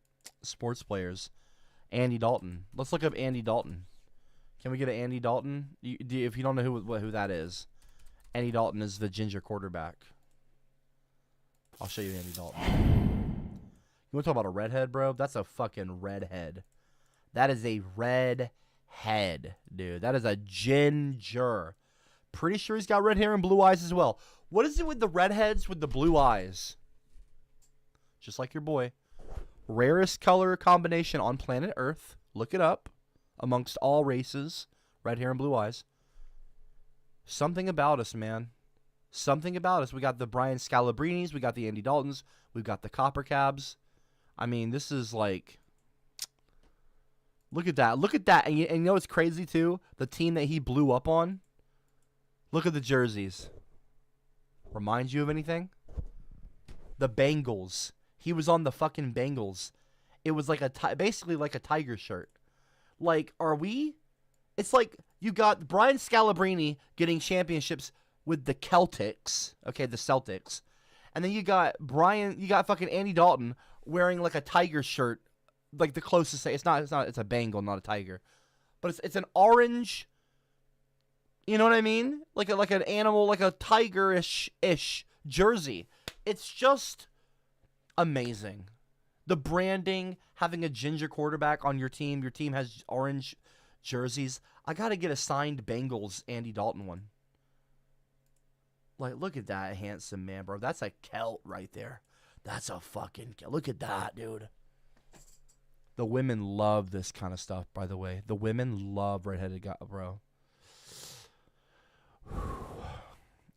sports players, Andy Dalton. Let's look up Andy Dalton. Can we get an Andy Dalton? If you don't know who that is, Andy Dalton is the ginger quarterback. I'll show you Andy Dalton. You want to talk about a redhead, bro? That's a fucking redhead. That is a redhead, dude. That is a ginger. Pretty sure he's got red hair and blue eyes as well. What is it with the redheads with the blue eyes? Just like your boy. Rarest color combination on planet Earth. Look it up. Amongst all races. Red hair and blue eyes. Something about us, man. Something about us. We got the Brian Scalabrinis. We got the Andy Daltons. We've got the CopperCabs. I mean, this is like... Look at that. Look at that. And you know what's crazy, too? The team that he blew up on. Look at the jerseys. Remind you of anything? The Bengals. He was on the fucking Bengals. It was like basically like a Tiger shirt. Like, are we? It's like you got Brian Scalabrini getting championships with the Celtics. Okay, the Celtics. And then you got fucking Andy Dalton wearing like a Tiger shirt. Like the closest, it's a Bengal, not a Tiger. But it's an orange, you know what I mean? Like an animal, like a tigerish jersey. It's just amazing. The branding, having a ginger quarterback on your team has orange jerseys. I got to get a signed Bengals Andy Dalton one. Like, look at that handsome man, bro. That's a Celt right there. That's a fucking Celt. Look at that, dude. The women love this kind of stuff, by the way. The women love redheaded guy, bro.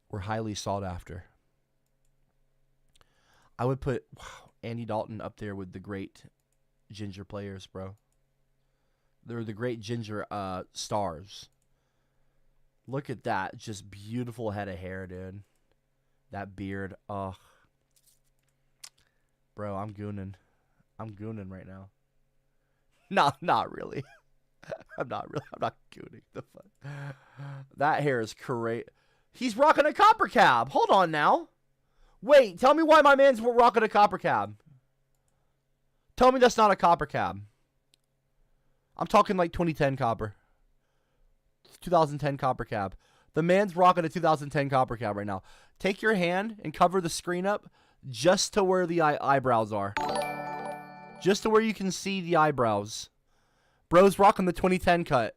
We're highly sought after. I would put Andy Dalton up there with the great ginger players, bro. They're the great ginger stars. Look at that. Just beautiful head of hair, dude. That beard. Ugh. Bro, I'm gooning. I'm gooning right now. No, not really. I'm not gooning. The fuck. That hair is great. He's rocking a CopperCab. Hold on now. Wait, tell me why my man's rocking a CopperCab. Tell me that's not a CopperCab. I'm talking like 2010 copper. 2010 CopperCab. The man's rocking a 2010 CopperCab right now. Take your hand and cover the screen up just to where the eyebrows are. Just to where you can see the eyebrows. Bro's rocking the 2010 cut.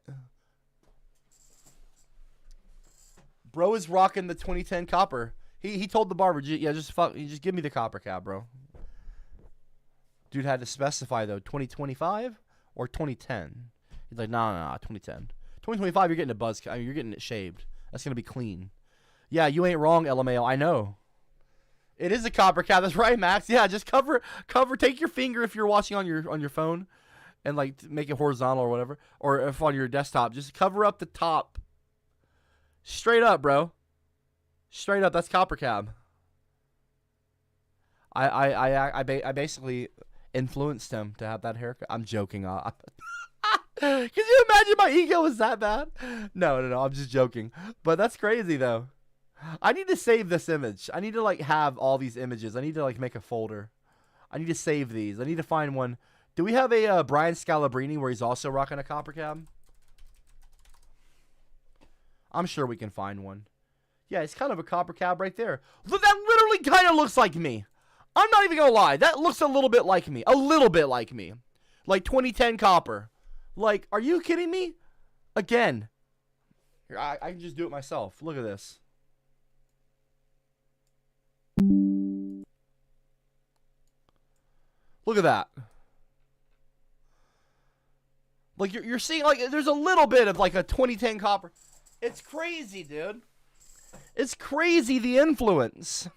Bro is rocking the 2010 copper. He told the barber, yeah, just give me the CopperCab, bro. Dude had to specify though, 2025 or 2010. He's like, nah, 2010. 2025, you're getting a buzz. I mean, you're getting it shaved. That's gonna be clean. Yeah, you ain't wrong, LMAO. I know. It is a CopperCab. That's right, Max. Yeah, just cover. Take your finger if you're watching on your phone. and like make it horizontal or whatever, or if on your desktop, just cover up the top. Straight up, bro. Straight up, that's CopperCab. I basically influenced him to have that haircut. I'm joking. Could you imagine my ego was that bad? No, I'm just joking. But that's crazy though. I need to save this image. I need to like have all these images. I need to like make a folder. I need to save these. I need to find one. Do we have a Brian Scalabrine where he's also rocking a CopperCab? I'm sure we can find one. Yeah, it's kind of a CopperCab right there. Look, that literally kind of looks like me. I'm not even gonna lie. That looks a little bit like me. A little bit like me. Like 2010 Copper. Like, are you kidding me? Again. Here, I can just do it myself. Look at this. Look at that. Like, you're seeing, like, there's a little bit of, like, a 2010 Copper. It's crazy, dude. It's crazy, the influence.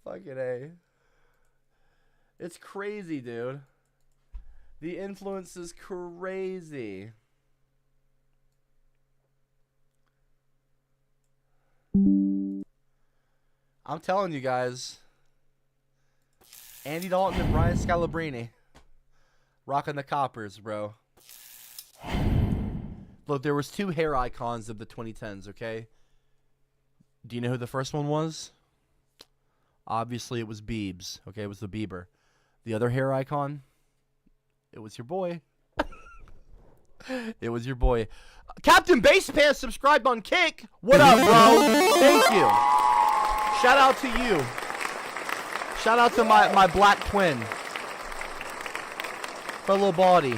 Fucking A. It's crazy, dude. The influence is crazy. I'm telling you guys. Andy Dalton and Brian Scalabrine. Rocking the coppers, bro. Look, there was 2 hair icons of the 2010s, okay? Do you know who the first one was? Obviously, it was Biebs. Okay, it was the Bieber. The other hair icon? It was your boy. It was your boy. Captain Basepants subscribed on Kick. What up, bro? Thank you. Shout out to you. Shout out to my black twin. My little body.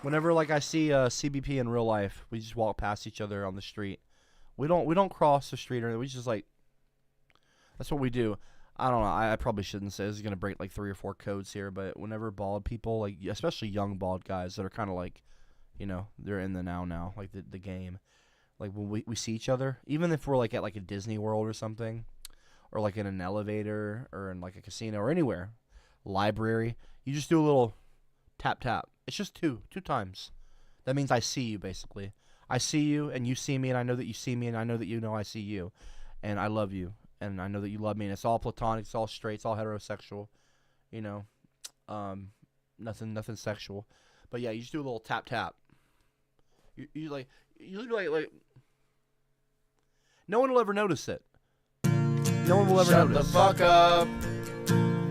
Whenever like I see CBP in real life, we just walk past each other on the street. We don't cross the street or anything. We just like, that's what we do. I don't know. I probably shouldn't say this is gonna break like 3 or 4 codes here, but whenever bald people, like especially young bald guys that are kind of like, you know, they're in the now, like the game. Like when we see each other, even if we're like at like a Disney World or something, or like in an elevator or in like a casino or anywhere, library, you just do a little tap tap. It's just two times. That means I see you basically. I see you and you see me, and I know that you see me, and I know that you know I see you, and I love you, and I know that you love me, and it's all platonic, it's all straight, it's all heterosexual, you know, nothing sexual, but yeah, you just do a little tap tap. You like no one will ever notice it. No one will ever notice. Shut the fuck up.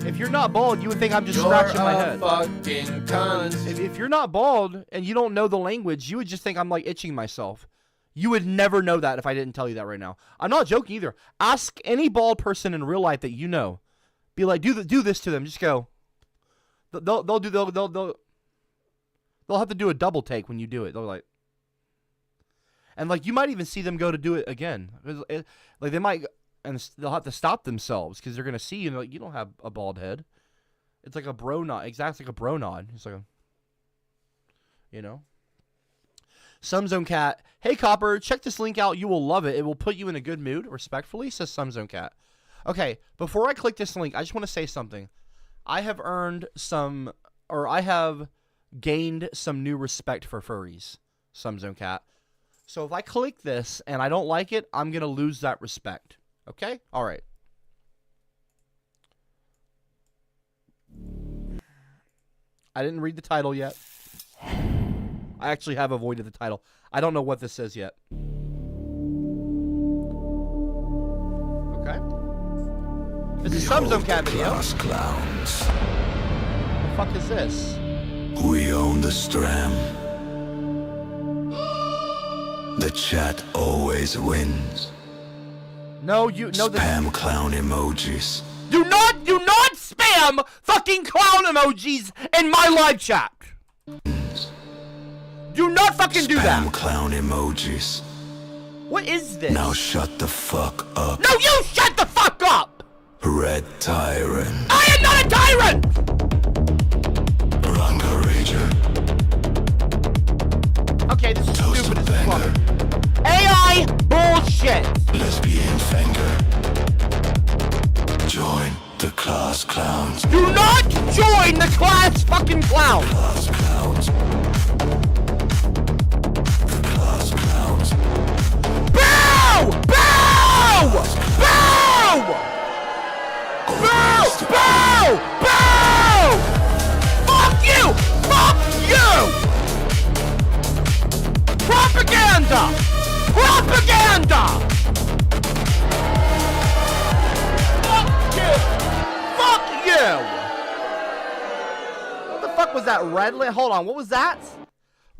If you're not bald, you would think I'm just scratching my head. Fucking cunt. If you're not bald and you don't know the language, you would just think I'm like itching myself. You would never know that if I didn't tell you that right now. I'm not joking either. Ask any bald person in real life that you know. Be like, do this to them. Just go. They'll have to do a double take when you do it. They'll like, and like you might even see them go to do it again. Like they might. And they'll have to stop themselves because they're going to see you and like, you don't have a bald head. It's like a bro nod. Exactly like a bro nod. It's like a, you know. Sumzone Cat. Hey, Copper, check this link out. You will love it. It will put you in a good mood, respectfully, says Sumzone Cat. Okay, before I click this link, I just want to say something. I have earned some, or I have gained some new respect for furries, Sumzone Cat. So if I click this and I don't like it, I'm going to lose that respect. Okay? All right. I didn't read the title yet. I actually have avoided the title. I don't know what this says yet. Okay. This is some Cat video. Clowns. What the fuck is this? We own the Stram. The chat always wins. No, you know the spam clown emojis. Do not spam fucking clown emojis in my live chat. Do not fucking do that. Spam clown emojis. What is this? Now shut the fuck up. No, you shut the fuck up. Red Tyrant. I am not a tyrant. Ranga Rager. Okay, this is stupid as fuck. AI bullshit. Lesbian Fanger. Class clowns. Do not join the class fucking clowns. Class clowns. Class clowns. Bow! Bow! Bow! Bow! Bow! Bow! Fuck you! Fuck you! Propaganda! Propaganda! Fuck you! Fuck you! What the fuck was that? Redland? Hold on, what was that?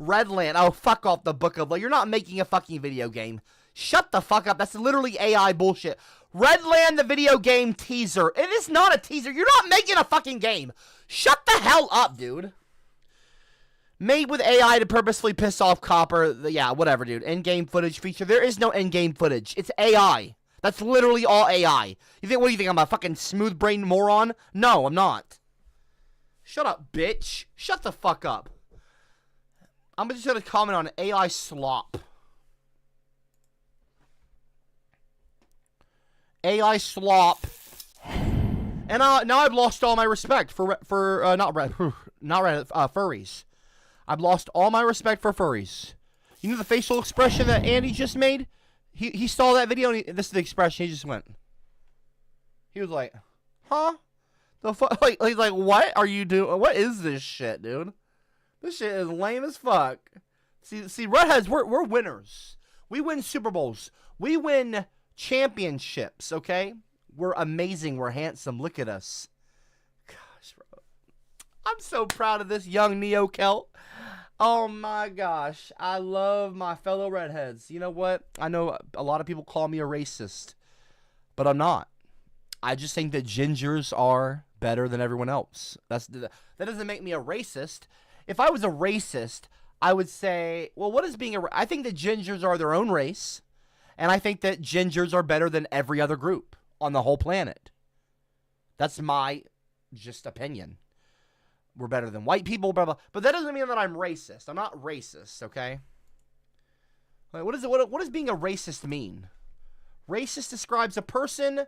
Redland. Oh, fuck off the book of... You're not making a fucking video game. Shut the fuck up. That's literally AI bullshit. Redland, the video game teaser. It is not a teaser. You're not making a fucking game. Shut the hell up, dude. Made with AI to purposefully piss off Copper. Yeah, whatever, dude. In-game footage feature. There is no in-game footage. It's AI. That's literally all AI. You think? What do you think? I'm a fucking smooth-brained moron? No, I'm not. Shut up, bitch. Shut the fuck up. I'm just gonna comment on AI slop. AI slop. And now I've lost all my respect for furries. I've lost all my respect for furries. You know the facial expression that Andy just made? He saw that video and this is the expression he just went. He was like, huh? The fuck? Like, he's like, what are you doing? What is this shit, dude? This shit is lame as fuck. See, redheads, we're winners. We win Super Bowls. We win championships, okay? We're amazing. We're handsome. Look at us. Gosh, bro. I'm so proud of this young neo-Celt. Oh, my gosh. I love my fellow redheads. You know what? I know a lot of people call me a racist, but I'm not. I just think that gingers are better than everyone else. That doesn't make me a racist. If I was a racist, I would say, well, what is being a... I think that gingers are their own race, and I think that gingers are better than every other group on the whole planet. That's my just opinion. We're better than white people, blah, blah. But that doesn't mean that I'm racist. I'm not racist, okay? Like, what does being a racist mean? Racist describes a person,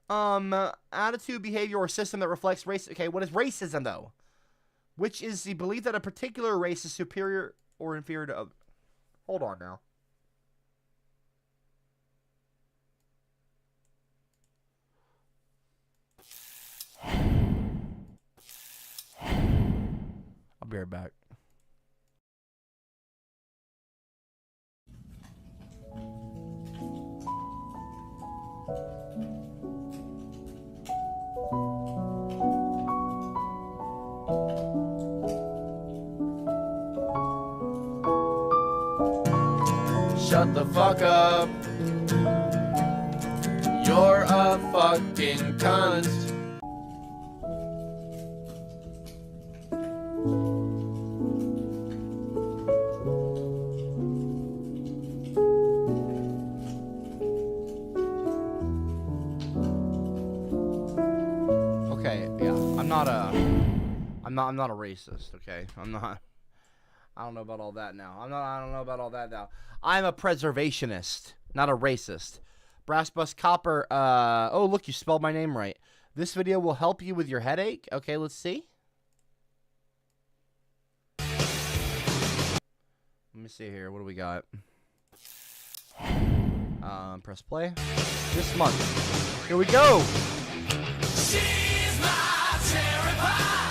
attitude, behavior, or system that reflects race. Okay, what is racism, though? Which is the belief that a particular race is superior or inferior to others. Hold on now. I'll be right back. Shut the fuck up. You're a fucking cunt. Okay, yeah, I'm not a racist, okay? I don't know about all that now. I don't know about all that now. I'm a preservationist, not a racist. Brass Bus Copper, oh, look, you spelled my name right. This video will help you with your headache. Okay, let's see. Let me see here. What do we got? Press play. This month. Here we go. She's my cherry pie.